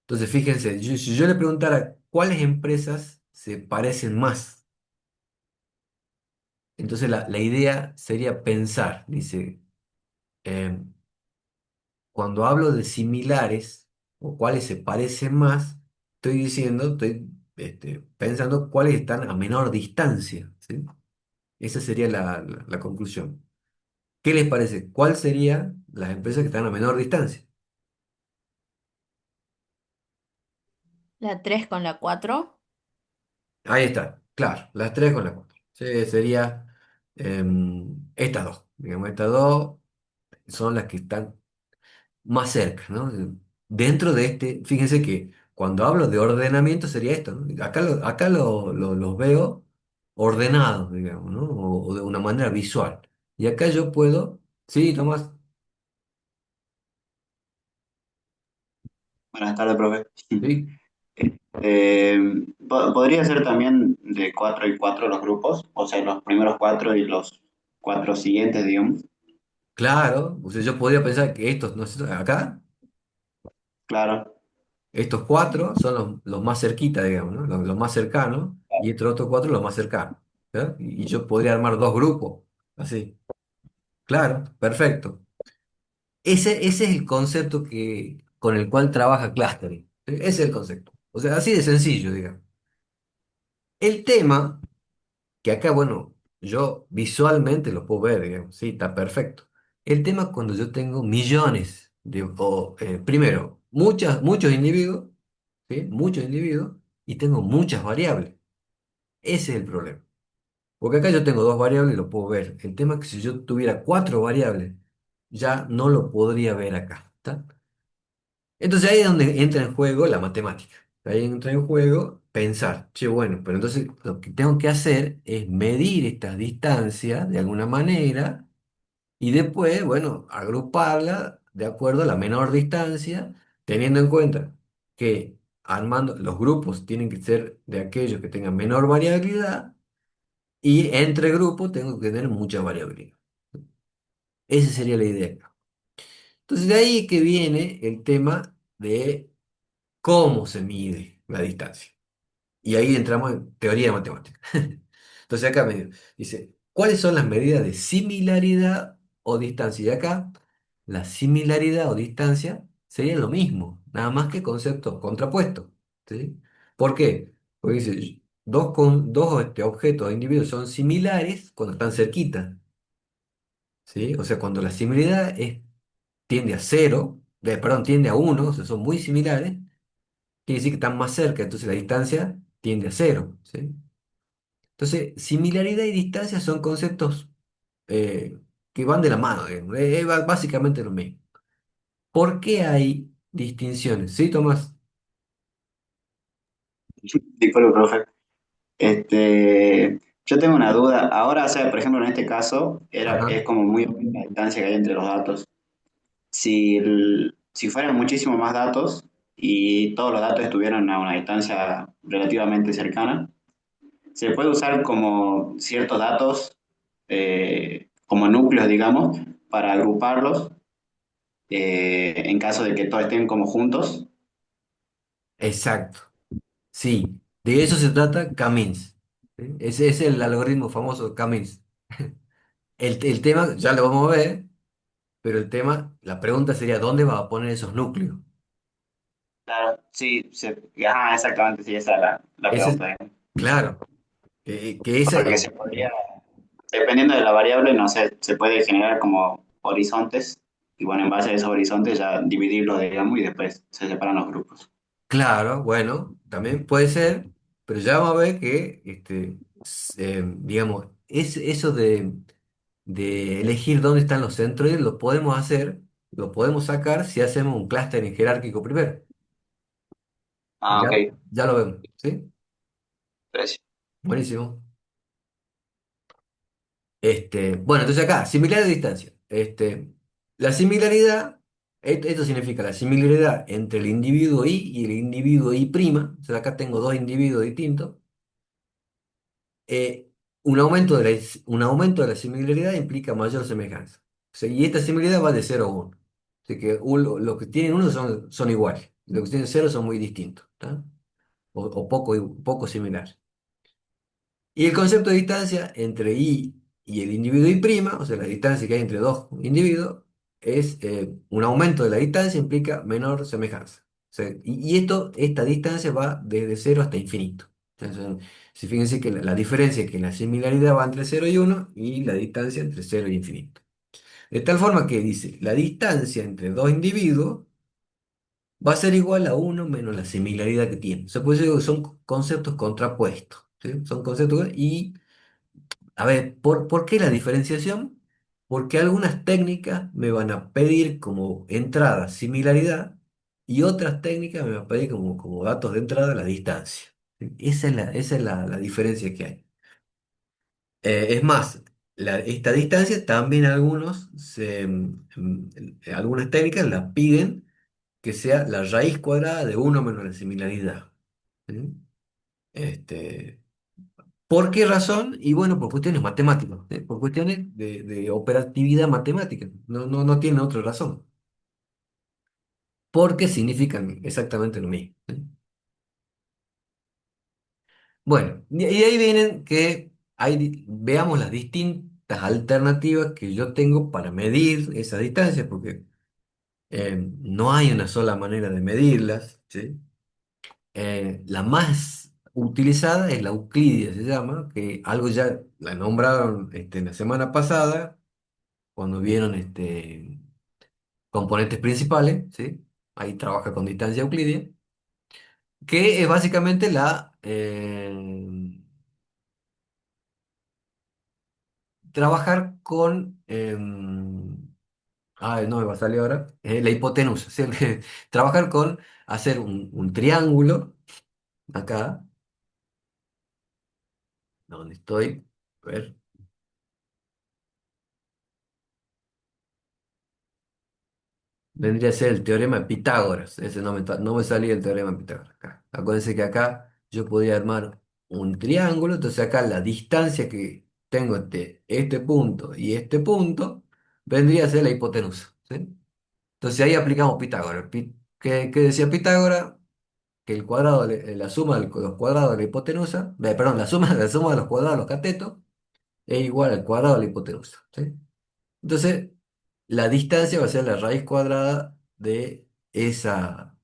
Entonces fíjense, si yo le preguntara cuáles empresas se parecen más, entonces la idea sería pensar, dice, em, cuando hablo de similares o cuáles se parecen más, estoy pensando cuáles están a menor distancia, ¿sí? Esa sería la conclusión. ¿Qué les parece? ¿Cuál serían las empresas que están a menor distancia? La 3 con la 4. Ahí está, claro, las tres con las cuatro. Sí, sería estas dos. Digamos, estas dos son las que están más cerca, ¿no? Dentro de fíjense que cuando hablo de ordenamiento sería esto, ¿no? Acá los veo ordenados, digamos, ¿no? O de una manera visual. Y acá yo puedo, sí, Tomás, Buenas tardes, profe. sí, Eh, ¿Podría ser también de 4 y 4 los grupos? O sea, los primeros 4 y los 4 siguientes, digamos. claro, o sea, yo podría pensar que estos, no sé, acá, Claro. estos cuatro son los más cerquitas, digamos, ¿no? Los más cercanos, y estos otros cuatro los más cercanos, ¿verdad? Y yo podría armar dos grupos, así. Claro, perfecto. Ese es el concepto con el cual trabaja clustering. Ese es el concepto. O sea, así de sencillo, digamos. El tema, que acá, bueno, yo visualmente lo puedo ver, digamos, sí, está perfecto. El tema cuando yo tengo millones primero, muchos individuos, ¿sí? Muchos individuos, y tengo muchas variables. Ese es el problema. Porque acá yo tengo dos variables y lo puedo ver. El tema es que si yo tuviera cuatro variables, ya no lo podría ver acá. ¿Está? Entonces ahí es donde entra en juego la matemática. Ahí entra en juego pensar, che, bueno, pero entonces lo que tengo que hacer es medir estas distancias de alguna manera y después, bueno, agruparla de acuerdo a la menor distancia, teniendo en cuenta que armando los grupos tienen que ser de aquellos que tengan menor variabilidad y entre grupos tengo que tener mucha variabilidad. Esa sería la idea. Entonces de ahí es que viene el tema de cómo se mide la distancia. Y ahí entramos en teoría de matemática. Entonces acá me dice, ¿cuáles son las medidas de similaridad o distancia? Y acá la similaridad o distancia sería lo mismo, nada más que conceptos contrapuestos. ¿Sí? ¿Por qué? Porque dice, dos objetos o individuos son similares cuando están cerquitas. ¿Sí? O sea, cuando la similaridad tiende a cero, perdón, tiende a uno, o sea, son muy similares, quiere decir que están más cerca, entonces la distancia tiende a cero, ¿sí? Entonces, similaridad y distancia son conceptos que van de la mano, digamos, básicamente lo mismo. ¿Por qué hay distinciones? ¿Sí, Tomás? Disculpe, profe. Yo tengo una duda. Ahora, o sea, por ejemplo, en este caso, Ajá. es como muy obvia la distancia que hay entre los datos. Si fueran muchísimo más datos y todos los datos estuvieran a una distancia relativamente cercana, se puede usar como ciertos datos, como núcleos, digamos, para agruparlos en caso de que todos estén como juntos. Exacto. Sí, de eso se trata Camins. ¿Sí? Ese es el algoritmo famoso de Camins. El tema, ya lo vamos a ver, pero el tema, la pregunta sería, ¿dónde va a poner esos núcleos? Claro, sí, ajá, exactamente, sí, esa es la Ese es, pregunta. claro, que esa, Porque se podría, dependiendo de la variable, no sé, se puede generar como horizontes y bueno, en base a esos horizontes ya dividirlos, digamos, y después se separan los grupos. claro, bueno, también puede ser, pero ya vamos a ver que, digamos, eso de elegir dónde están los centroides lo podemos hacer, lo podemos sacar si hacemos un clúster jerárquico primero. Ah, Ya, ok. ya lo vemos, ¿sí? Precio. Buenísimo. Bueno, entonces acá, similaridad de distancia. La similaridad, esto significa la similaridad entre el individuo I y el individuo I'. O sea, acá tengo dos individuos distintos. eh, un aumento de la similaridad implica mayor semejanza. O sea, y esta similaridad va de 0 a 1. Así que los que tienen uno son iguales. Y los que tienen cero son muy distintos. ¿Tá? O poco similares. Y el concepto de distancia entre I y el individuo I', o sea, la distancia que hay entre dos individuos, es un aumento de la distancia implica menor semejanza. O sea, esta distancia va desde 0 hasta infinito. Entonces, si fíjense que la diferencia es que la similaridad va entre 0 y 1 y la distancia entre 0 y infinito. De tal forma que dice, la distancia entre dos individuos va a ser igual a 1 menos la similaridad que tienen. O sea, por eso son conceptos contrapuestos. ¿Sí? Son conceptos y a ver, ¿por qué la diferenciación? Porque algunas técnicas me van a pedir como entrada similaridad y otras técnicas me van a pedir como datos de entrada la distancia. ¿Sí? Esa es la diferencia que hay. Es más, esta distancia también algunas técnicas la piden que sea la raíz cuadrada de uno menos la similaridad. ¿Sí? Este, ¿Por qué razón? Y bueno, por cuestiones matemáticas, ¿eh? Por cuestiones de operatividad matemática. No tiene otra razón. Porque significan exactamente lo mismo. ¿Eh? Bueno, y ahí vienen que veamos las distintas alternativas que yo tengo para medir esa distancia, porque no hay una sola manera de medirlas, ¿sí? La más utilizada es la Euclidia, se llama, que algo ya la nombraron la semana pasada cuando vieron componentes principales, ¿sí? Ahí trabaja con distancia euclidia, que es básicamente trabajar con, no me va a salir ahora, la hipotenusa, ¿sí? Trabajar con hacer un triángulo, acá, donde estoy, a ver. Vendría a ser el teorema de Pitágoras. Ese no me salía el teorema de Pitágoras acá. Acuérdense que acá yo podía armar un triángulo, entonces acá la distancia que tengo entre este punto y este punto vendría a ser la hipotenusa. ¿Sí? Entonces ahí aplicamos Pitágoras. ¿Qué decía Pitágoras? Que el cuadrado, la suma de los cuadrados de la hipotenusa, perdón, la suma de los cuadrados de los catetos es igual al cuadrado de la hipotenusa. ¿Sí? Entonces, la distancia va a ser la raíz cuadrada de esa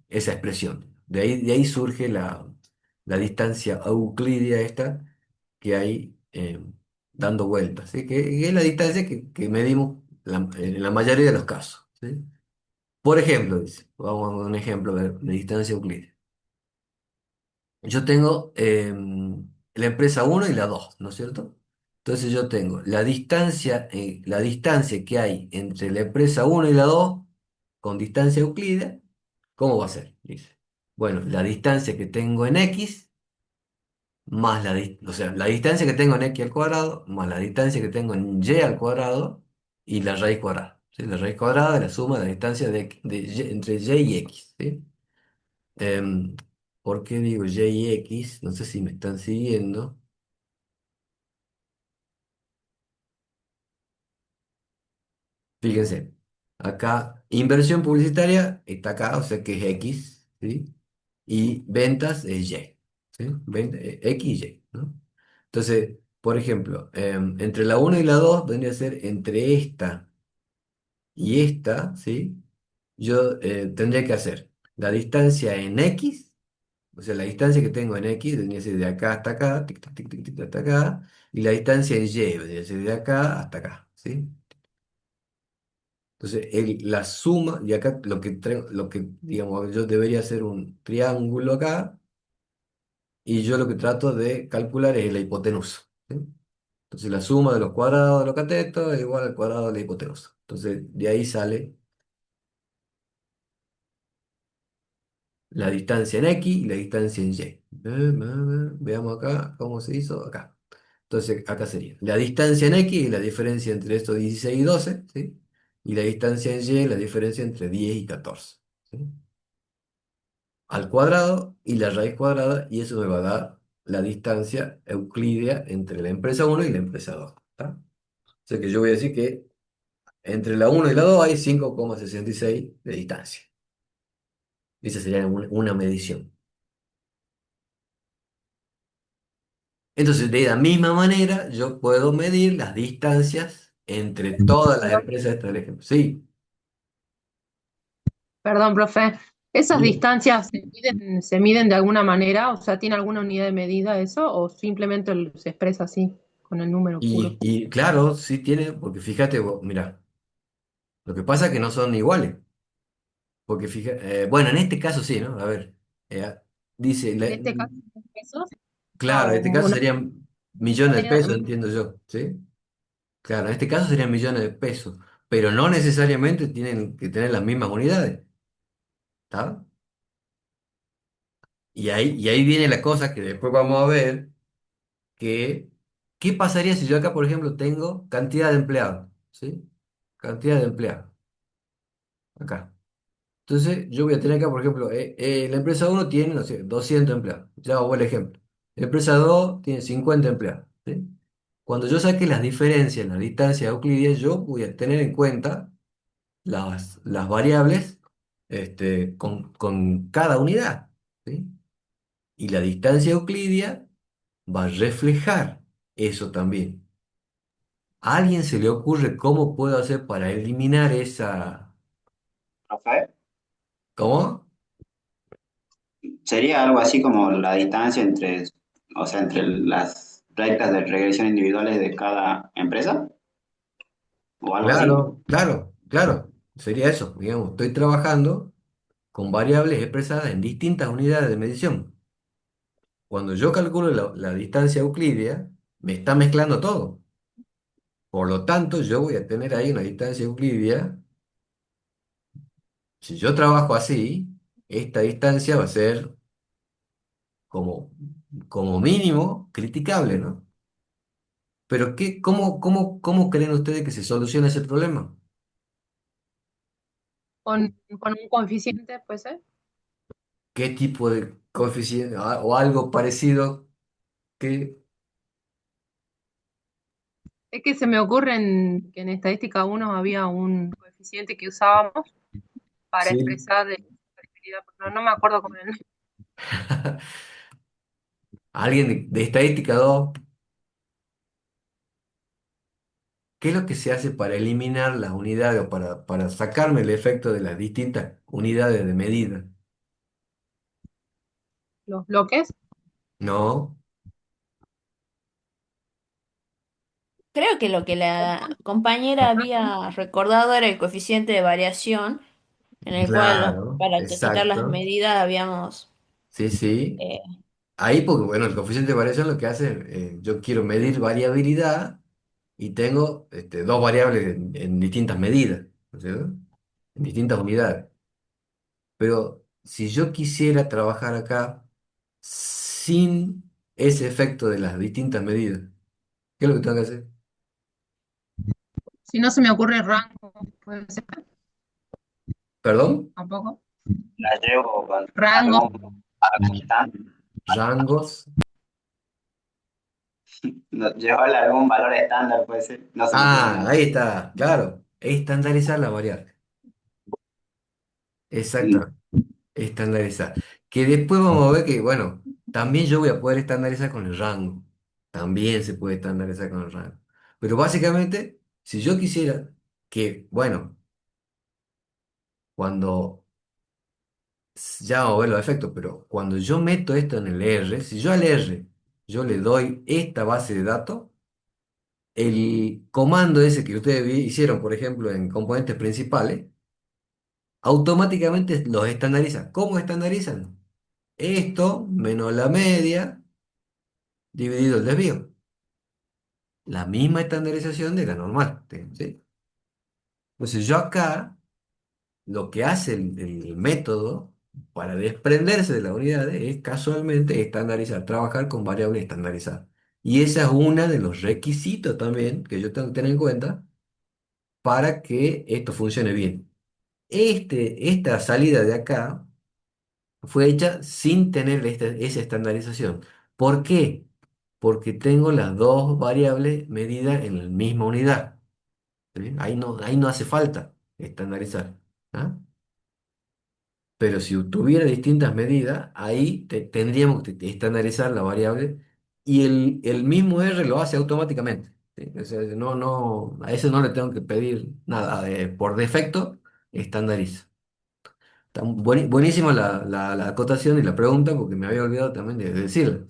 expresión. De ahí surge la distancia euclídea esta que hay dando vueltas, ¿sí? Que es la distancia que medimos en la mayoría de los casos. ¿Sí? Por ejemplo, dice, vamos a un ejemplo de distancia euclídea. Yo tengo la empresa uno y la 2, ¿no es cierto? Entonces yo tengo la distancia que hay entre la empresa uno y la 2 con distancia euclídea, ¿cómo va a ser? Dice. Bueno, la distancia que tengo en X más o sea, la distancia que tengo en X al cuadrado más la distancia que tengo en Y al cuadrado y la raíz cuadrada. ¿Sí? La raíz cuadrada de la suma de la distancia entre Y y X. ¿Sí? Em, ¿Por qué digo Y y X? No sé si me están siguiendo. Fíjense, acá inversión publicitaria está acá, o sea que es X, ¿sí? Y ventas es Y, ¿sí? X y Y, ¿no? Entonces, por ejemplo, entre la uno y la 2 vendría a ser entre esta. y esta, ¿sí? Yo tendría que hacer la distancia en X, o sea, la distancia que tengo en X tendría que ser de acá hasta acá, tic, tac, tic, tic, tic, hasta acá, y la distancia en Y tendría ser de acá hasta acá, ¿sí? Entonces, la suma, y acá lo que, digamos, yo debería hacer un triángulo acá, y yo lo que trato de calcular es la hipotenusa, ¿sí? Entonces, la suma de los cuadrados de los catetos es igual al cuadrado de la hipotenusa. Entonces, de ahí sale la distancia en X y la distancia en Y. Veamos acá cómo se hizo acá. Entonces, acá sería la distancia en X, la diferencia entre estos 16 y 12, ¿sí? Y la distancia en Y, la diferencia entre 10 y 14, ¿sí? Al cuadrado y la raíz cuadrada, y eso me va a dar la distancia euclídea entre la empresa uno y la empresa 2. ¿Está? O sea que yo voy a decir que entre la uno y la 2 hay 5,66 de distancia. Esa sería una medición. Entonces, de la misma manera, yo puedo medir las distancias entre todas las Perdón, empresas, este es el ejemplo. Sí, perdón, profe. ¿Esas sí. distancias se miden de alguna manera? O sea, ¿tiene alguna unidad de medida eso? ¿O simplemente se expresa así, con el número puro? Y claro, sí tiene, porque fíjate, mira, lo que pasa es que no son iguales. Porque fíjate, bueno, en este caso sí, ¿no? A ver, eh, dice, En este caso, pesos. claro, en No, este caso una serían millones de pesos, moneda. entiendo yo, ¿sí? Claro, en este caso serían millones de pesos, pero no necesariamente tienen que tener las mismas unidades, ¿está? Y ahí viene la cosa que después vamos a ver, que, ¿qué pasaría si yo acá, por ejemplo, tengo cantidad de empleados? ¿Sí? Cantidad de empleados, acá. Entonces, yo voy a tener acá, por ejemplo, la empresa uno tiene, no sé, 200 empleados. Ya hago el ejemplo. La empresa 2 tiene 50 empleados. ¿Sí? Cuando yo saque las diferencias, las distancias euclidias, yo voy a tener en cuenta las variables con cada unidad. ¿Sí? Y la distancia euclidia va a reflejar eso también. ¿A alguien se le ocurre cómo puedo hacer para eliminar esa... Rafael, ¿Cómo? sería algo así como la distancia entre, o sea, entre las rectas de regresión individuales de cada empresa o algo así. Claro, claro, claro. Sería eso. Digamos, estoy trabajando con variables expresadas en distintas unidades de medición. Cuando yo calculo la distancia euclídea, me está mezclando todo. Por lo tanto, yo voy a tener ahí una distancia euclídea. Si yo trabajo así, esta distancia va a ser como, como mínimo criticable, ¿no? Pero cómo creen ustedes que se soluciona ese problema? Con un coeficiente, puede ser. ¿Qué tipo de coeficiente o algo parecido que... Es que se me ocurre que en estadística uno había un coeficiente que usábamos para Sí. expresar pero no me acuerdo cómo era. Alguien de estadística 2, ¿qué es lo que se hace para eliminar las unidades o para sacarme el efecto de las distintas unidades de medida? Los bloques. No, Creo que lo que la compañera había recordado era el coeficiente de variación, en el cual claro, para sacar las exacto. medidas habíamos... Sí, sí. eh, Ahí, porque bueno, el coeficiente de variación lo que hace, yo quiero medir variabilidad y tengo dos variables en distintas medidas, ¿no es cierto? En distintas unidades. Pero si yo quisiera trabajar acá sin ese efecto de las distintas medidas, ¿qué es lo que tengo que hacer? Si no se me ocurre rango, puede ser ¿Perdón? tampoco. La llevo con Rango. algún estándar, Rangos. no, llevarle algún valor estándar, puede ser, no se me ocurre Ah, nada. ahí está, claro. Estandarizar la variable. Mm. Exactamente. Estandarizar. Que después vamos a ver que, bueno, también yo voy a poder estandarizar con el rango. También se puede estandarizar con el rango. Pero básicamente, si yo quisiera que, bueno, Cuando, ya vamos a ver los efectos, pero cuando yo meto esto en el R, si yo al R yo le doy esta base de datos, el comando ese que ustedes hicieron, por ejemplo, en componentes principales, automáticamente los estandariza. ¿Cómo estandarizan? Esto menos la media dividido el desvío. La misma estandarización de la normal. ¿Sí? Entonces yo acá, lo que hace el método para desprenderse de las unidades es casualmente estandarizar, trabajar con variables estandarizadas. Y esa es una de los requisitos también que yo tengo que tener en cuenta para que esto funcione bien. Esta salida de acá fue hecha sin tener esa estandarización. ¿Por qué? Porque tengo las dos variables medidas en la misma unidad. ¿Sí? Ahí no hace falta estandarizar. ¿Ah? Pero si tuviera distintas medidas, ahí tendríamos que estandarizar la variable y el mismo R lo hace automáticamente. ¿Sí? O sea, a eso no le tengo que pedir nada. Por defecto, estandariza. Está buenísima la acotación y la pregunta porque me había olvidado también de decirla.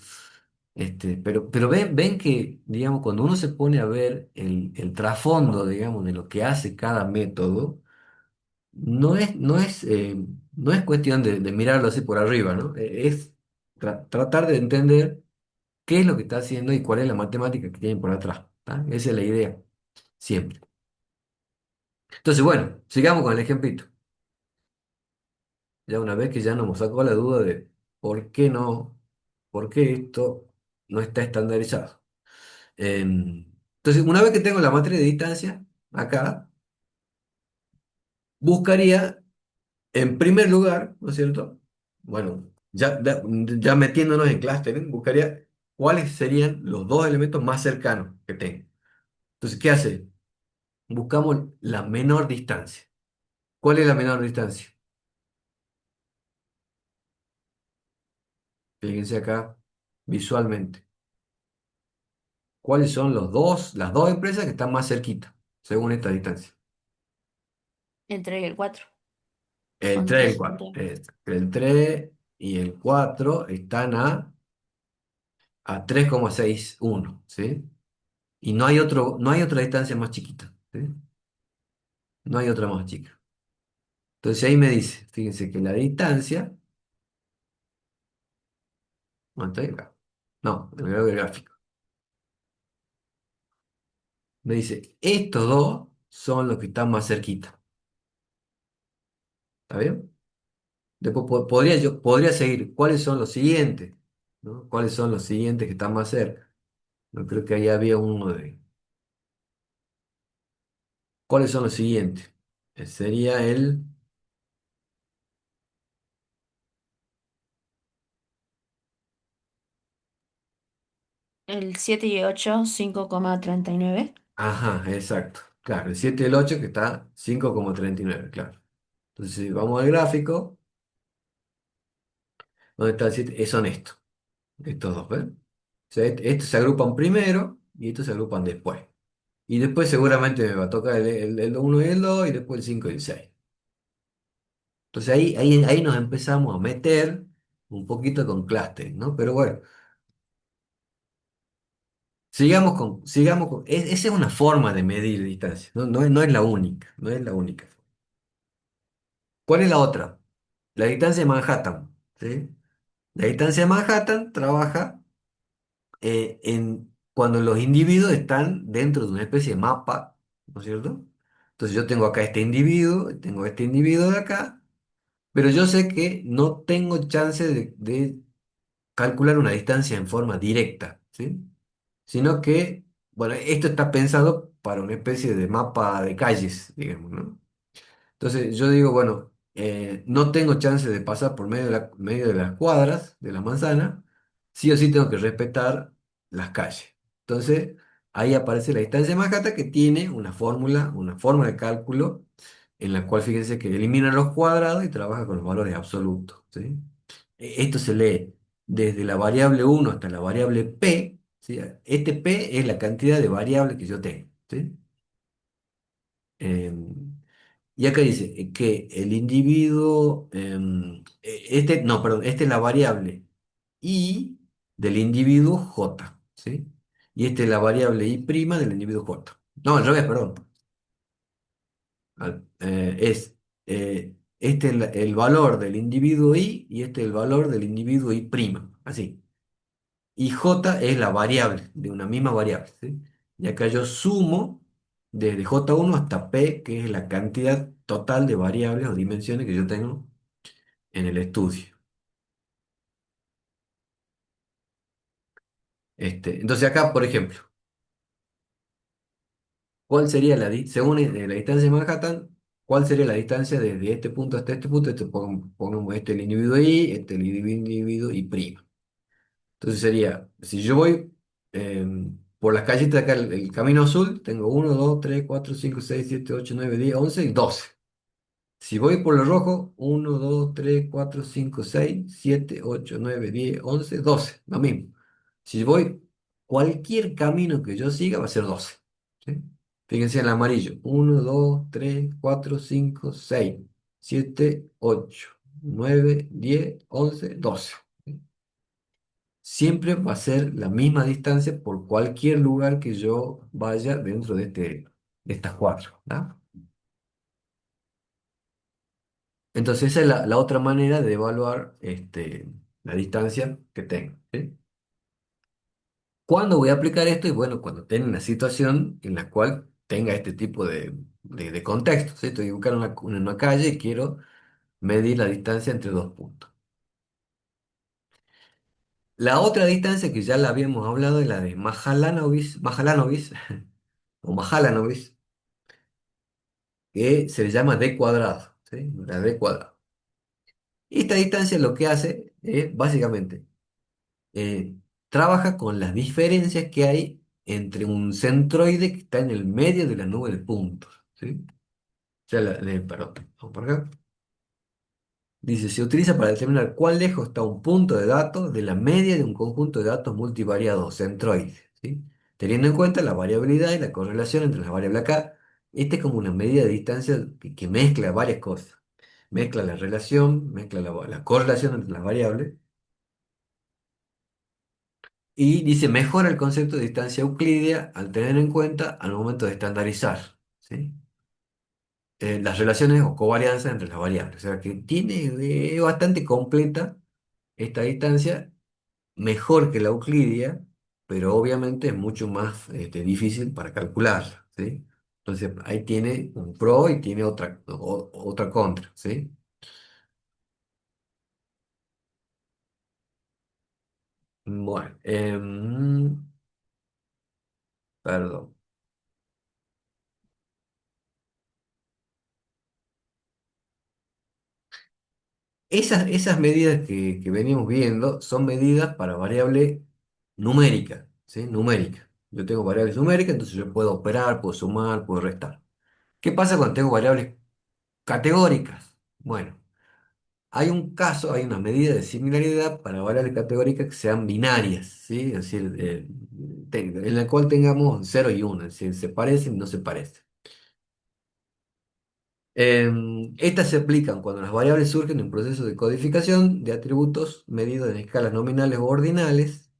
Pero ven que, digamos, cuando uno se pone a ver el trasfondo, digamos, de lo que hace cada método, no es cuestión de mirarlo así por arriba, ¿no? Es tratar de entender qué es lo que está haciendo y cuál es la matemática que tiene por atrás. ¿Tá? Esa es la idea, siempre. Entonces, bueno, sigamos con el ejemplito. Ya una vez que ya nos sacó la duda de por qué no, por qué esto no está estandarizado. Entonces, una vez que tengo la matriz de distancia, acá, buscaría en primer lugar, ¿no es cierto? Bueno, ya metiéndonos en clustering, buscaría cuáles serían los dos elementos más cercanos que tengo. Entonces, ¿qué hace? Buscamos la menor distancia. ¿Cuál es la menor distancia? Fíjense acá visualmente. ¿Cuáles son las dos empresas que están más cerquita, según esta distancia? El 3 y el 4. El Son 3 y el 4. 300. El 3 y el 4 están a 3,61, ¿sí? Y no hay otra distancia más chiquita, ¿sí? No hay otra más chica. Entonces ahí me dice, fíjense que la distancia, no, está ahí acá. No, el gráfico. Me dice, estos dos son los que están más cerquita. ¿Está bien? Después podría seguir. ¿Cuáles son los siguientes? ¿No? ¿Cuáles son los siguientes que están más cerca? No creo que ahí había uno de. ¿Cuáles son los siguientes? Sería El 7 y 8, 5,39. Ajá, exacto. Claro, el 7 y el 8 que está 5,39, claro. Entonces, si vamos al gráfico, ¿dónde está el 7? Son estos dos, ¿ven? O sea, estos se agrupan primero y estos se agrupan después. Y después seguramente me va a tocar el 1 y el 2 y después el 5 y el 6. Entonces ahí nos empezamos a meter un poquito con clustering, ¿no? Pero bueno, esa es una forma de medir distancia, ¿no? No es la única, no es la única. ¿Cuál es la otra? La distancia de Manhattan, ¿sí? La distancia de Manhattan trabaja cuando los individuos están dentro de una especie de mapa, ¿no es cierto? Entonces yo tengo acá este individuo, tengo este individuo de acá, pero yo sé que no tengo chance de calcular una distancia en forma directa, ¿sí? Sino que, bueno, esto está pensado para una especie de mapa de calles, digamos, ¿no? Entonces yo digo, bueno, no tengo chance de pasar por medio de las cuadras de la manzana, sí o sí tengo que respetar las calles. Entonces ahí aparece la distancia de Manhattan que tiene una fórmula de cálculo en la cual fíjense que elimina los cuadrados y trabaja con los valores absolutos, ¿sí? Esto se lee desde la variable uno hasta la variable p, ¿sí? Este p es la cantidad de variables que yo tengo, ¿sí? Y acá dice que el individuo, no, perdón, esta es la variable i del individuo j, ¿sí? Y esta es la variable i' del individuo j. No, al revés, perdón. Este es el valor del individuo i y este es el valor del individuo i', así. Y j es la variable de una misma variable, ¿sí? Y acá yo sumo desde j1 hasta p, que es la cantidad total de variables o dimensiones que yo tengo en el estudio. Entonces acá, por ejemplo, ¿cuál sería según la distancia de Manhattan, cuál sería la distancia desde este punto hasta este punto? Pongamos este el individuo i, este el individuo i'. Entonces sería, si yo voy por las calles de acá, el camino azul, tengo uno 2 3 4 5 6 7 8 9 10 11 y 12. Si voy por el rojo, uno 2 3 4 5 6 7 8 9 10 11 12, lo mismo. Si voy cualquier camino que yo siga va a ser 12. ¿Sí? Fíjense en el amarillo, uno 2 3 4 5 6 7 8 9 10 11 12. Siempre va a ser la misma distancia por cualquier lugar que yo vaya dentro de estas cuatro, ¿verdad? Entonces esa es la otra manera de evaluar la distancia que tengo, ¿sí? ¿Cuándo voy a aplicar esto? Y bueno, cuando tenga una situación en la cual tenga este tipo de contexto, ¿sí? Estoy ubicado en una calle y quiero medir la distancia entre dos puntos. La otra distancia que ya la habíamos hablado es la de Mahalanobis o Mahalanobis, que se le llama d cuadrado, ¿sí? La d cuadrado. Esta distancia lo que hace es básicamente eh, trabaja con las diferencias que hay entre un centroide que está en el medio de la nube de puntos, ¿sí? O sea, perdón, vamos por acá. Dice, se utiliza para determinar cuán lejos está un punto de datos de la media de un conjunto de datos multivariados, centroides, ¿sí? Teniendo en cuenta la variabilidad y la correlación entre las variables acá, esta es como una medida de distancia que mezcla varias cosas. Mezcla la relación, mezcla la correlación entre las variables y dice, mejora el concepto de distancia euclídea al tener en cuenta al momento de estandarizar, ¿sí? Las relaciones o covarianzas entre las variables. O sea que es bastante completa esta distancia, mejor que la euclidia, pero obviamente es mucho más difícil para calcular, ¿sí? Entonces ahí tiene un pro y tiene otra contra, ¿sí? Bueno, perdón. Esas medidas que venimos viendo son medidas para variable numérica, ¿sí? Numérica. Yo tengo variables numéricas, entonces yo puedo operar, puedo sumar, puedo restar. ¿Qué pasa cuando tengo variables categóricas? Bueno, hay un caso, hay una medida de similaridad para variables categóricas que sean binarias, ¿sí? Es decir, en la cual tengamos 0 y 1, es decir, se parecen y no se parecen. Estas se aplican cuando las variables surgen en procesos de codificación de atributos medidos en escalas nominales o ordinales.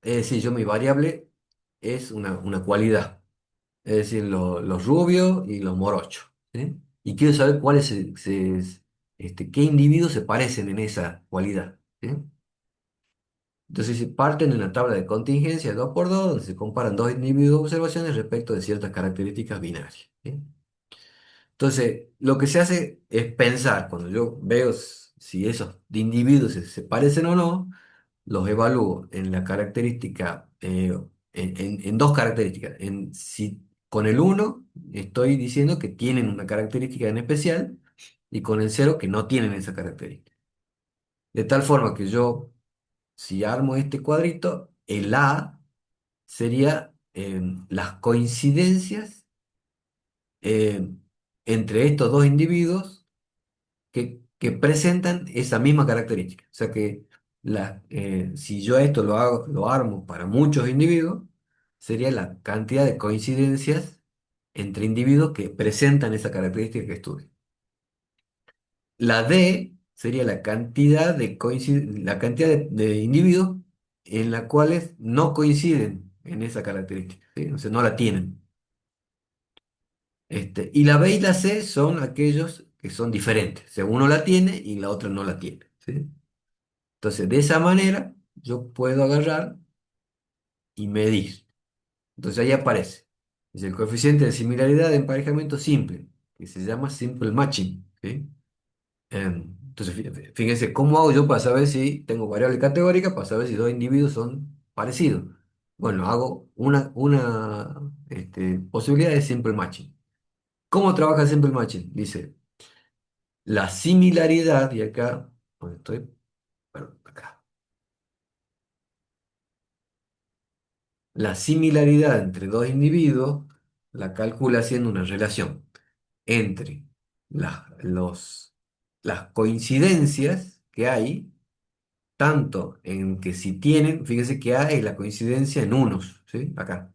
Es decir, mi variable es una cualidad, es decir, los rubios y los morochos, ¿sí? Y quiero saber qué individuos se parecen en esa cualidad, ¿sí? Entonces, si parten en la tabla de contingencia de 2 por 2 donde se comparan dos individuos de observaciones respecto de ciertas características binarias, ¿sí? Entonces, lo que se hace es pensar, cuando yo veo si esos individuos se parecen o no, los evalúo en la característica, en dos características. En si con el uno estoy diciendo que tienen una característica en especial y con el cero que no tienen esa característica. De tal forma que yo, si armo este cuadrito, el A sería las coincidencias eh, entre estos dos individuos que presentan esa misma característica. O sea que si yo esto lo armo para muchos individuos, sería la cantidad de coincidencias entre individuos que presentan esa característica que estudio. La D sería la cantidad de individuos en la cuales no coinciden en esa característica, ¿sí? O sea, no la tienen. Y la B y la C son aquellos que son diferentes. O sea, uno la tiene y la otra no la tiene, ¿sí? Entonces, de esa manera, yo puedo agarrar y medir. Entonces ahí aparece. Es el coeficiente de similaridad de emparejamiento simple, que se llama simple matching, ¿sí? Entonces, fíjense, ¿cómo hago yo para saber si tengo variable categórica, para saber si dos individuos son parecidos? Bueno, hago una posibilidad de simple matching. ¿Cómo trabaja el simple matching? Dice, la similaridad, y acá, ¿dónde estoy? Perdón, acá. La similaridad entre dos individuos la calcula haciendo una relación entre las las coincidencias que hay, tanto en que si tienen, fíjense que A es la coincidencia en unos, ¿sí? Acá.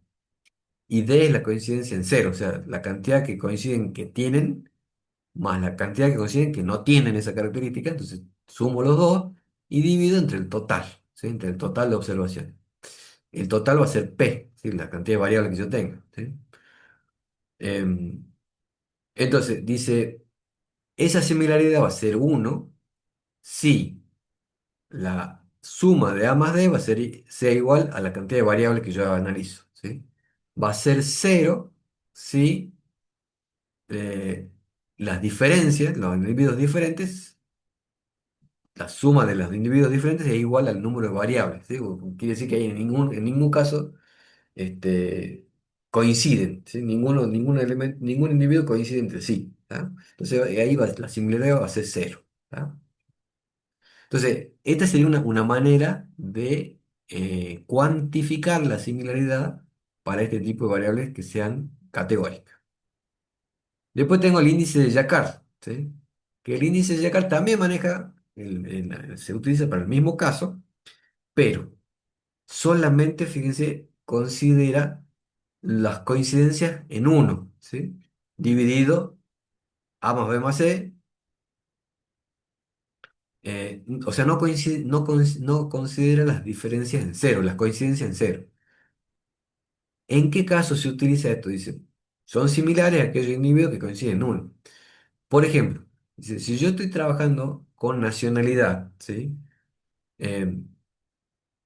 Y D es la coincidencia en cero, o sea, la cantidad que coinciden que tienen más la cantidad que coinciden que no tienen esa característica, entonces sumo los dos y divido entre el total, ¿sí? Entre el total de observaciones. El total va a ser P, ¿sí? La cantidad de variables que yo tenga, ¿sí? Em, entonces, dice, esa similaridad va a ser uno si la suma de A más D sea igual a la cantidad de variables que yo analizo, ¿sí? Va a ser cero si eh, las diferencias, los individuos diferentes, la suma de los individuos diferentes es igual al número de variables, ¿sí? Quiere decir que ahí en ningún caso coinciden, ¿sí? Ningún individuo coincide entre sí, ¿tá? Entonces ahí la similaridad va a ser cero, ¿tá? Entonces, esta sería una manera de cuantificar la similaridad para este tipo de variables que sean categóricas. Después tengo el índice de Jacquard, ¿sí? Que el índice de Jacquard también maneja, se utiliza para el mismo caso, pero solamente, fíjense, considera las coincidencias en uno, ¿sí? Dividido A más B más C, o sea, no considera las diferencias en cero, las coincidencias en cero. ¿En qué caso se utiliza esto? Dice, son similares a aquellos individuos que coinciden en uno. Por ejemplo, dice, si yo estoy trabajando con nacionalidad, ¿sí? Eh,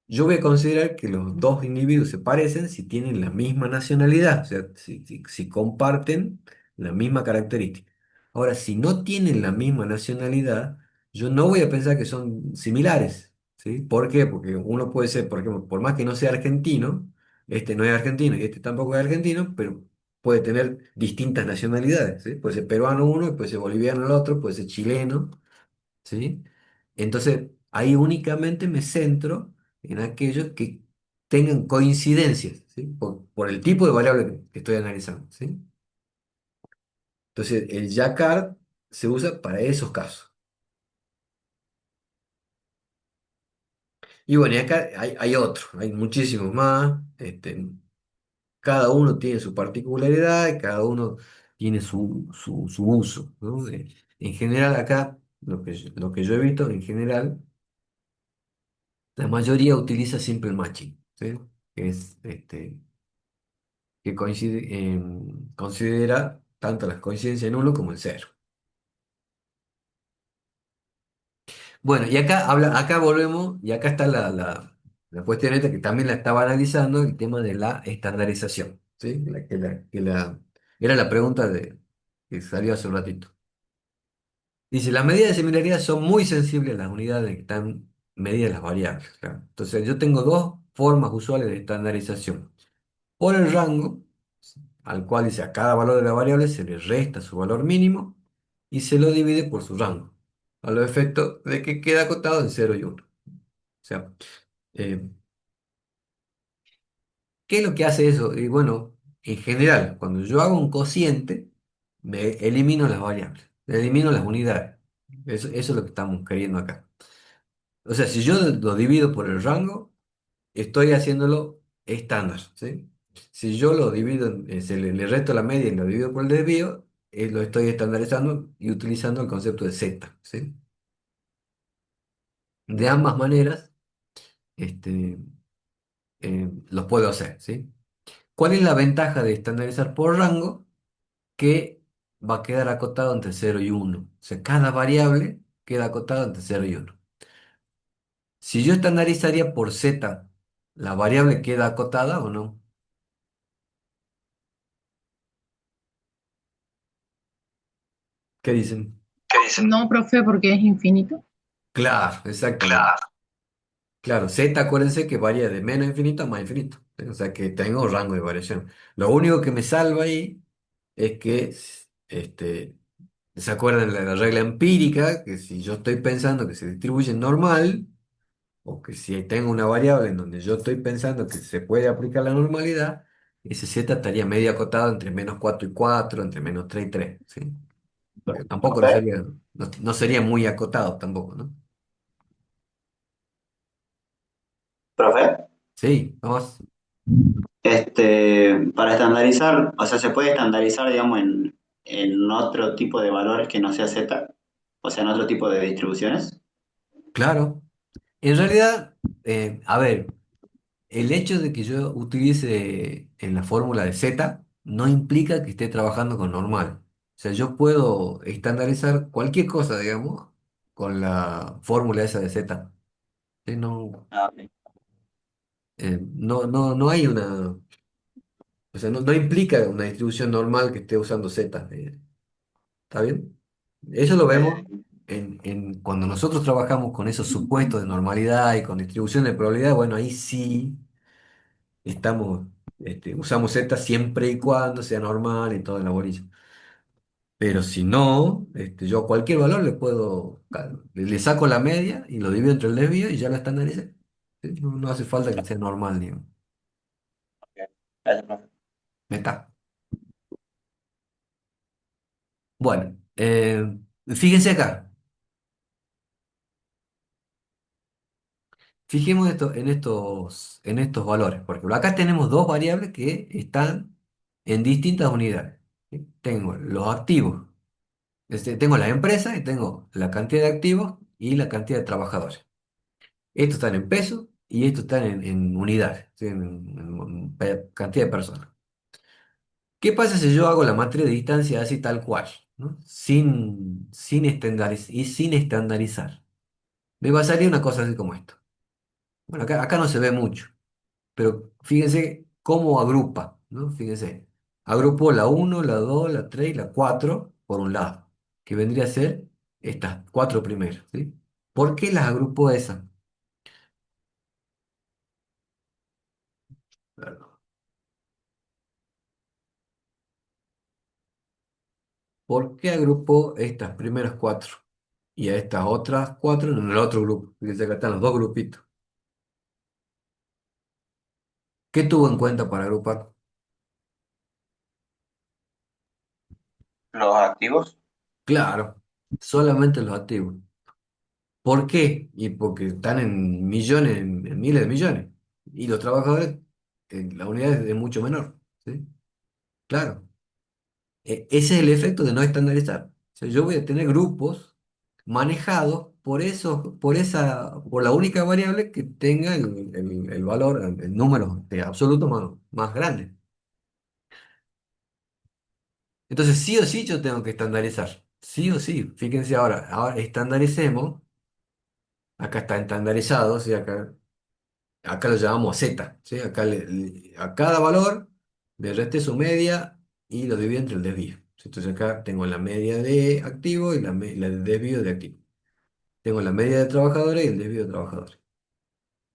yo voy a considerar que los dos individuos se parecen si tienen la misma nacionalidad, o sea, si comparten la misma característica. Ahora, si no tienen la misma nacionalidad, yo no voy a pensar que son similares, ¿sí? ¿Por qué? Porque uno puede ser, por ejemplo, por más que no sea argentino, este no es argentino y este tampoco es argentino, pero puede tener distintas nacionalidades, ¿sí? Puede ser peruano uno, puede ser boliviano el otro, puede ser chileno. ¿Sí? Entonces, ahí únicamente me centro en aquellos que tengan coincidencias, ¿sí? Por el tipo de variable que estoy analizando, ¿sí? Entonces, el Jacquard se usa para esos casos. Y bueno, y acá hay otros, hay muchísimos más. Cada uno tiene su particularidad y cada uno tiene su uso, ¿no? En general, acá, lo que yo he visto, en general, la mayoría utiliza simple matching, ¿sí? Que es que considera tanto las coincidencias en uno como en cero. Bueno, y acá volvemos, y acá está la cuestión esta que también la estaba analizando, el tema de la estandarización, ¿sí? Era la pregunta que salió hace un ratito. Dice, las medidas de similaridad son muy sensibles a las unidades en que están medidas las variables, claro. Entonces, yo tengo dos formas usuales de estandarización. Por el rango, al cual dice a cada valor de la variable se le resta su valor mínimo y se lo divide por su rango, a los efectos de que queda acotado en cero y uno. O sea, eh, ¿qué es lo que hace eso? Y bueno, en general, cuando yo hago un cociente, me elimino las variables, elimino las unidades. Eso es lo que estamos queriendo acá. O sea, si yo lo divido por el rango, estoy haciéndolo estándar, ¿sí? Si yo lo divido, le resto la media y lo divido por el desvío, lo estoy estandarizando y utilizando el concepto de Z, ¿sí? De ambas maneras, este, los puedo hacer, ¿sí? ¿Cuál es la ventaja de estandarizar por rango? Que va a quedar acotado entre 0 y 1. O sea, cada variable queda acotado entre 0 y 1. Si yo estandarizaría por Z, ¿la variable queda acotada o no? ¿Qué dicen? ¿Qué dicen? No, profe, porque es infinito. Claro, exactamente. Claro. Claro, Z, acuérdense que varía de menos infinito a más infinito. ¿Sí? O sea que tengo rango de variación. Lo único que me salva ahí es que, ¿se acuerdan de la regla empírica? Que si yo estoy pensando que se distribuye normal, o que si tengo una variable en donde yo estoy pensando que se puede aplicar la normalidad, ese Z estaría medio acotado entre -4 y 4, entre -3 y 3. ¿Sí? Pero tampoco no ¿Profe? sería, no sería muy acotado tampoco, ¿no? ¿Profe? Sí, vamos. Para estandarizar, o sea, se puede estandarizar, digamos, en otro tipo de valores que no sea Z, o sea, en otro tipo de distribuciones. Claro. En realidad, a ver, el hecho de que yo utilice en la fórmula de Z no implica que esté trabajando con normal. O sea, yo puedo estandarizar cualquier cosa, digamos, con la fórmula esa de Z. ¿Sí? No, Ah, ok. no hay una, o sea, no implica una distribución normal que esté usando Z. ¿Está bien? Eso lo vemos cuando nosotros trabajamos con esos supuestos de normalidad y con distribución de probabilidad, bueno, ahí sí estamos, usamos Z siempre y cuando sea normal y todo en la bolilla. Pero si no, yo a cualquier valor le puedo, le saco la media y lo divido entre el desvío y ya la estandaricé. ¿Sí? No hace falta que sea normal, digamos. Gracias, profe. Meta. Bueno, fíjense acá. Fijemos en estos valores. Por ejemplo, acá tenemos dos variables que están en distintas unidades. ¿Sí? Tengo los activos, tengo la empresa y tengo la cantidad de activos y la cantidad de trabajadores. Estos están en pesos y estos están en unidades, ¿sí? Cantidad de personas. ¿Qué pasa si yo hago la matriz de distancia así tal cual, ¿no? Sin estandarizar? Me va a salir una cosa así como esto. Bueno, acá no se ve mucho. Pero fíjense cómo agrupa, ¿no? Fíjense, agrupó la 1, la 2, la 3 y la 4 por un lado, que vendría a ser estas cuatro primeras, ¿sí? ¿Por qué las agrupó esas? Claro. ¿Por qué agrupó estas primeras cuatro y a estas otras cuatro en el otro grupo? Fíjense que están los dos grupitos. ¿Qué tuvo en cuenta para agrupar? Los activos. Claro, solamente los activos. ¿Por qué? Y porque están en millones, en miles de millones. Y los trabajadores, la unidad es mucho menor. ¿Sí? Claro. Ese es el efecto de no estandarizar. O sea, yo voy a tener grupos manejados por la única variable que tenga el valor, el número absoluto más grande. Entonces, sí o sí yo tengo que estandarizar. Sí o sí. Fíjense ahora estandaricemos. Acá está estandarizado, ¿sí? Acá lo llamamos Z, ¿sí? Acá a cada valor le resté su media y lo divido entre el desvío. ¿Sí? Entonces acá tengo la media de activo y la de desvío de activo. Tengo la media de trabajadores y el desvío de trabajadores.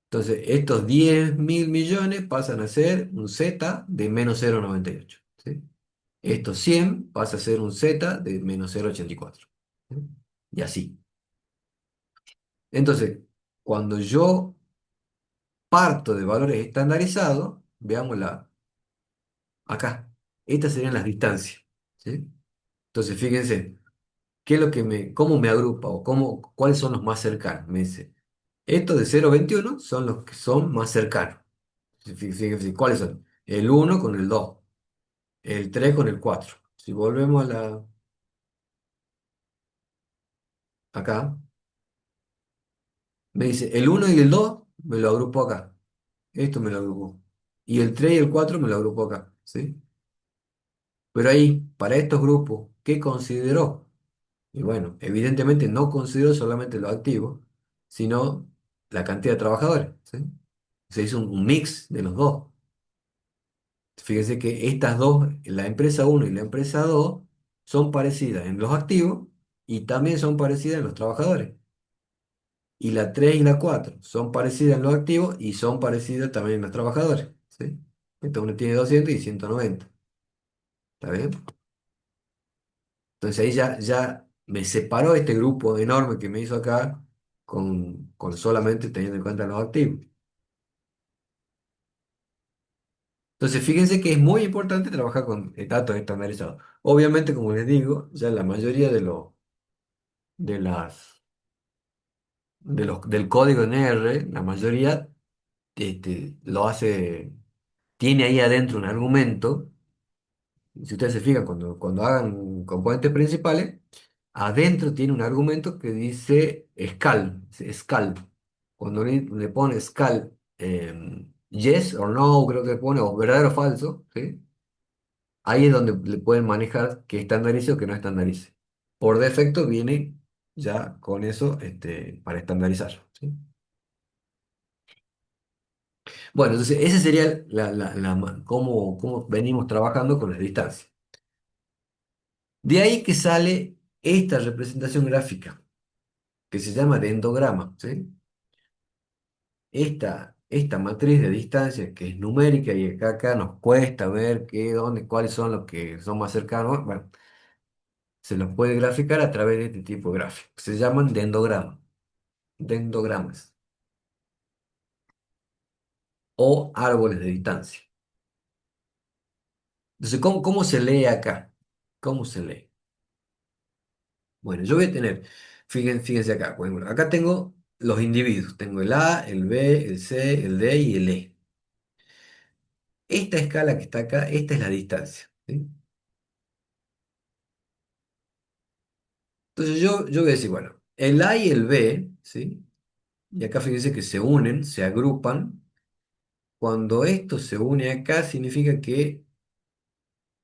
Entonces estos 10.000 millones pasan a ser un Z de -0,98. ¿Sí? Estos 100 pasa a ser un Z de -0,84. ¿Sí? Y así. Entonces, cuando yo parto de valores estandarizados, veámosla acá. Estas serían las distancias. ¿Sí? Entonces, fíjense, cómo me agrupa o cuáles son los más cercanos. Me dice, estos de 0,21 son los que son más cercanos. Fíjense, ¿cuáles son? el uno con el 2, el 3 con el 4. Si volvemos acá, me dice el uno y el 2 me lo agrupo acá. Esto me lo agrupo. Y el 3 y el 4 me lo agrupo acá. ¿Sí? Pero ahí, para estos grupos, ¿qué consideró? Y bueno, evidentemente no consideró solamente los activos, sino la cantidad de trabajadores. ¿Sí? Se hizo un mix de los dos. Fíjese que estas dos, la empresa uno y la empresa 2 son parecidas en los activos y también son parecidas en los trabajadores. Y la 3 y la 4 son parecidas en los activos y son parecidas también en los trabajadores. ¿Sí? Entonces uno tiene 200 y 190. ¿Está bien? Entonces ahí ya me separó este grupo enorme que me hizo acá con solamente teniendo en cuenta los activos. Entonces fíjense que es muy importante trabajar con datos estandarizados. Obviamente, como les digo, ya la mayoría de las, del código en R, la mayoría lo hace, tiene ahí adentro un argumento. Si ustedes se fijan, cuando hagan componentes principales, adentro tiene un argumento que dice scal. Cuando le pone scal, yes o no, creo que pone, o verdadero o falso, ¿sí? Ahí es donde le pueden manejar que estandarice o que no estandarice. Por defecto viene ya con eso para estandarizar, ¿sí? Bueno, entonces ese sería cómo venimos trabajando con las distancias. De ahí que sale esta representación gráfica, que se llama dendrograma, ¿sí? Esta matriz de distancia que es numérica y acá nos cuesta ver cuáles son los que son más cercanos. Bueno, se los puede graficar a través de este tipo de gráficos. Se llaman dendogramas o árboles de distancia. Entonces, ¿cómo se lee acá? ¿Cómo se lee? Bueno, yo voy a tener, fíjense acá, por ejemplo, acá tengo los individuos. Tengo el A, el B, el C, el D y el E. Esta escala que está acá, esta es la distancia. ¿Sí? Entonces yo voy a decir, bueno, el A y el B, ¿sí? Y acá fíjense que se unen, se agrupan. Cuando esto se une acá, significa que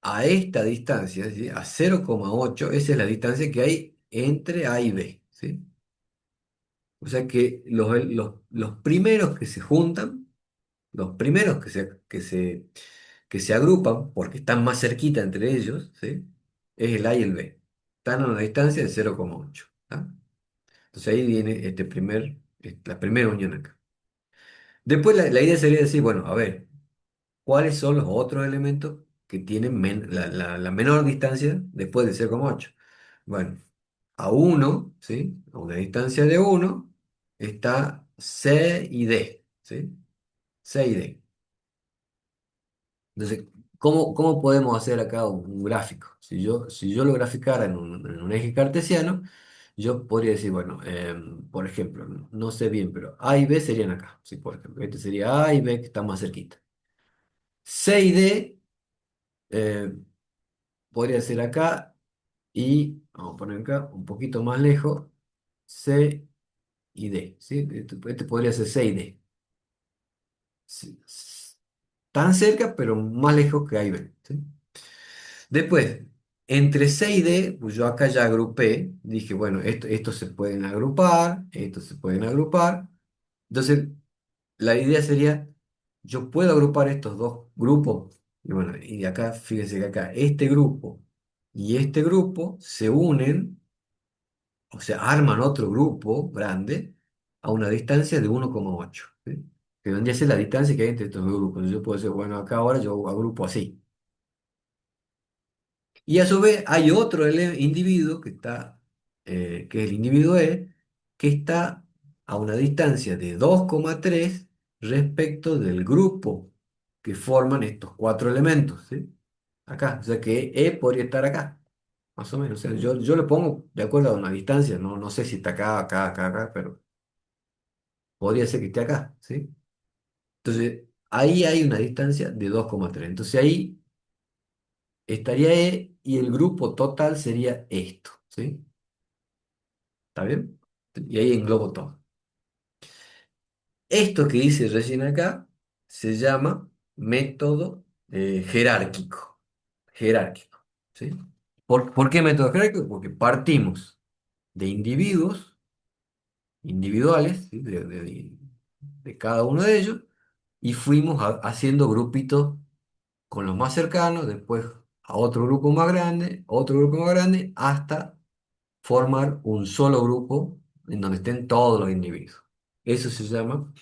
a esta distancia, ¿sí? A 0,8, esa es la distancia que hay entre A y B. ¿Sí? O sea que los primeros que se juntan, los primeros que se agrupan, porque están más cerquita entre ellos, ¿sí? Es el A y el B. Están a una distancia de 0,8. ¿Tá? Entonces ahí viene la primera unión acá. Después la idea sería decir, bueno, a ver, ¿cuáles son los otros elementos que tienen la menor distancia después de 0,8? Bueno, a uno, ¿sí? A una distancia de uno está C y D, ¿sí? C y D. Entonces, ¿cómo podemos hacer acá un gráfico? Si yo lo graficara en un eje cartesiano, yo podría decir, bueno, por ejemplo, no sé bien, pero A y B serían acá, ¿sí? Por ejemplo, este sería A y B que están más cerquita. C y D eh, podría ser acá y, vamos a poner acá, un poquito más lejos, C y D, ¿sí? Este podría ser C y D. Sí, tan cerca, pero más lejos que A y B, ¿sí? Después, entre C y D, pues yo acá ya agrupé, dije, bueno, estos se pueden agrupar, estos se pueden agrupar. Entonces, la idea sería, yo puedo agrupar estos dos grupos, y bueno, y acá, fíjense que acá, este grupo y este grupo se unen, o sea, arman otro grupo grande a una distancia de 1,8, ¿sí? Que vendría a ser la distancia que hay entre estos dos grupos. Yo puedo decir, bueno, acá ahora yo agrupo así. Y a su vez hay otro individuo que es el individuo E, que está a una distancia de 2,3 respecto del grupo que forman estos cuatro elementos, ¿sí? Acá, o sea que E podría estar acá, más o menos. O sea, yo le pongo de acuerdo a una distancia, no sé si está acá, acá, acá, acá, pero podría ser que esté acá, ¿sí? Entonces, ahí hay una distancia de 2,3. Entonces ahí estaría E y el grupo total sería esto, ¿sí? ¿Está bien? Y ahí englobo todo. Esto que dice recién acá se llama método jerárquico. Jerárquico, ¿sí? ¿Por qué método jerárquico? Porque partimos de individuos individuales, ¿sí? De cada uno de ellos, y fuimos haciendo grupitos con los más cercanos, después a otro grupo más grande, otro grupo más grande, hasta formar un solo grupo en donde estén todos los individuos. Eso se llama,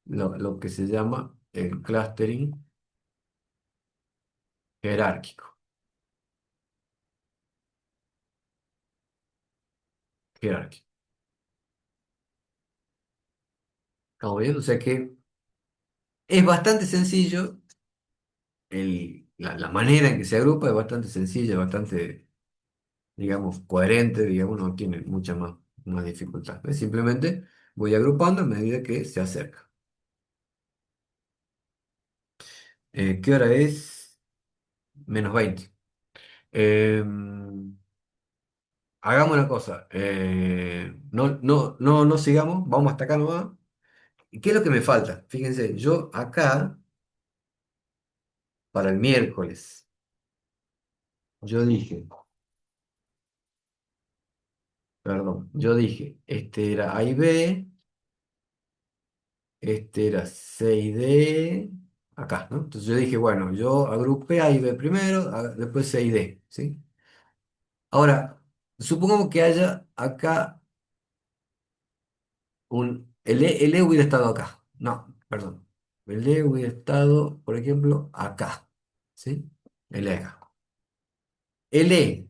lo que se llama el clustering jerárquico. Jerárquico. ¿Estamos viendo? O sea que es bastante sencillo, la manera en que se agrupa es bastante sencilla, bastante, digamos, coherente, digamos, no tiene mucha más dificultad. ¿Ves? Simplemente voy agrupando a medida que se acerca. ¿Qué hora es? -20. Hagamos una cosa. No sigamos, vamos hasta acá nomás. ¿Y qué es lo que me falta? Fíjense, yo acá, para el miércoles, yo dije, perdón, yo dije, este era A y B, este era C y D, acá, ¿no? Entonces yo dije, bueno, yo agrupé A y B primero, después C y D, ¿sí? Ahora, supongamos que haya acá el E hubiera estado acá. No, perdón. El E hubiera estado, por ejemplo, acá, ¿sí? El E acá. El E,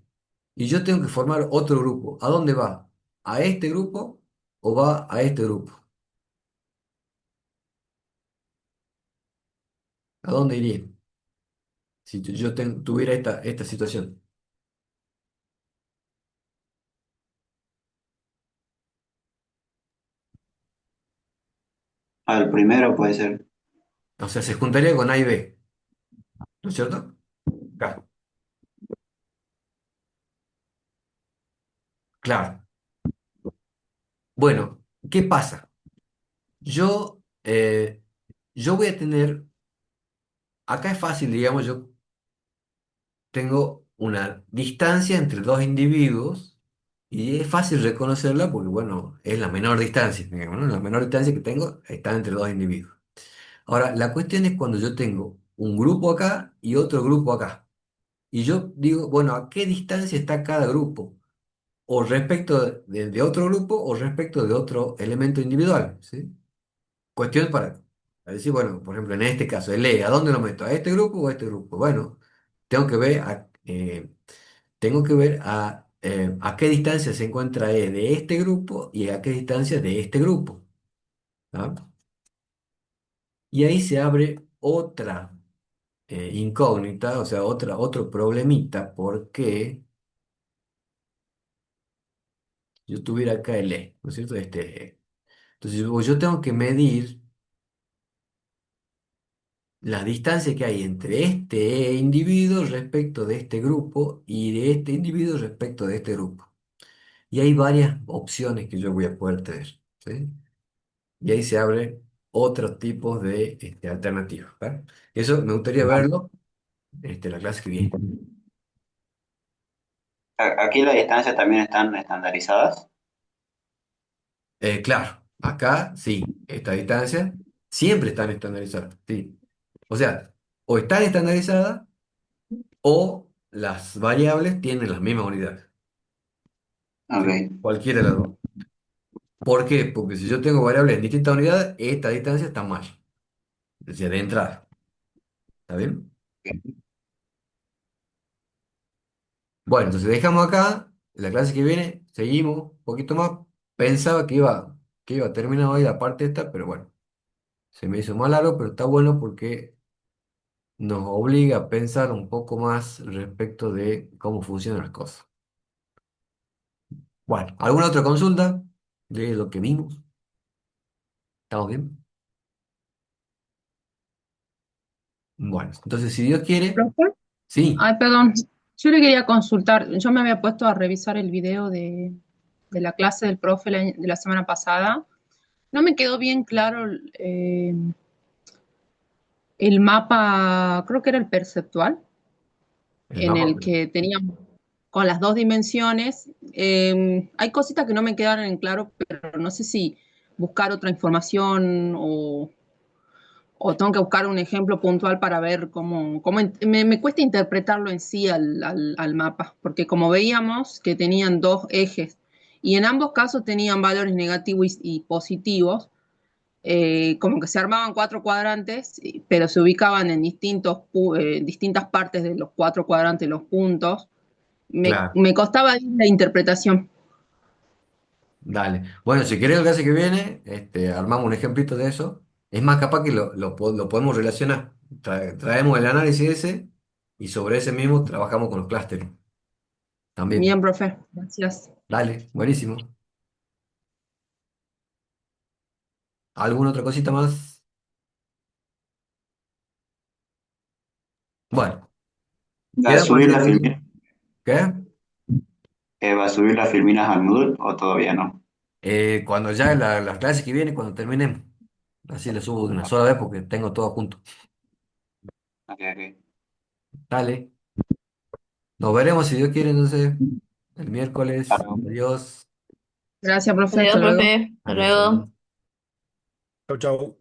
y yo tengo que formar otro grupo. ¿A dónde va? ¿A este grupo o va a este grupo? ¿A dónde iría? Si yo tuviera esta situación. Al primero puede ser. O sea, se juntaría con A y B, ¿no es cierto? Acá. Claro. Bueno, ¿qué pasa? Yo, eh, yo voy a tener, acá es fácil, digamos, yo tengo una distancia entre dos individuos y es fácil reconocerla porque, bueno, es la menor distancia, digamos, ¿no? La menor distancia que tengo está entre dos individuos. Ahora, la cuestión es cuando yo tengo un grupo acá y otro grupo acá. Y yo digo, bueno, ¿a qué distancia está cada grupo? O respecto de otro grupo o respecto de otro elemento individual, ¿sí? Cuestión para decir, bueno, por ejemplo, en este caso, el E, ¿a dónde lo meto? ¿A este grupo o a este grupo? Bueno, tengo que ver a qué distancia se encuentra E de este grupo y a qué distancia de este grupo. ¿Ah? Y ahí se abre otra incógnita, o sea, otro problemita, porque yo tuviera acá el E, ¿no es cierto? Este E. Entonces yo tengo que medir la distancia que hay entre este individuo respecto de este grupo y de este individuo respecto de este grupo. Y hay varias opciones que yo voy a poder tener, ¿sí? Y ahí se abren otros tipos de alternativas, ¿verdad? Eso me gustaría verlo la clase que viene. Aquí las distancias también están estandarizadas. Claro, acá sí, esta distancia siempre están estandarizadas, sí. O sea, o están estandarizadas o las variables tienen las mismas unidades, ¿sí? Ok. Cualquiera de las dos. ¿Por qué? Porque si yo tengo variables en distintas unidades, esta distancia está mal, es decir, de entrada. ¿Está bien? Bueno, entonces dejamos acá, la clase que viene, seguimos un poquito más. Pensaba que iba a terminar hoy la parte esta, pero bueno, se me hizo más largo, pero está bueno porque nos obliga a pensar un poco más respecto de cómo funcionan las cosas. Bueno, ¿alguna otra consulta de lo que vimos? ¿Estamos bien? Bueno, entonces si Dios quiere, ¿Profe? sí. Ay, perdón, yo le quería consultar, yo me había puesto a revisar el video de la clase del profe de la semana pasada. No me quedó bien claro el mapa, creo que era el perceptual, El en mapa. el que teníamos con las dos dimensiones. Hay cositas que no me quedaron en claro, pero no sé si buscar otra información o tengo que buscar un ejemplo puntual para ver me cuesta interpretarlo en sí al mapa, porque como veíamos que tenían dos ejes y en ambos casos tenían valores negativos y positivos, como que se armaban cuatro cuadrantes, pero se ubicaban en distintas partes de los cuatro cuadrantes, los puntos. Claro, Me costaba ahí la interpretación. dale. Bueno, si querés el clase que viene, armamos un ejemplito de eso. Es más, capaz que lo podemos relacionar. Traemos el análisis ese y sobre ese mismo trabajamos con los clústeres también. Bien, profe, gracias. Dale, buenísimo. ¿Alguna otra cosita más? Bueno, ¿Va a quedamos subir así la entonces. filmina? ¿Qué? ¿Va a subir las filminas al Moodle o todavía no? Cuando ya las clases que vienen, cuando terminemos. Así lo subo de una sola vez porque tengo todo junto. Ok, ok. Dale. Nos veremos si Dios quiere entonces el Hasta miércoles. luego. Adiós. Gracias, profe, hasta Adiós, luego. profe. Hasta Adiós. luego. Adiós. Chau, chau.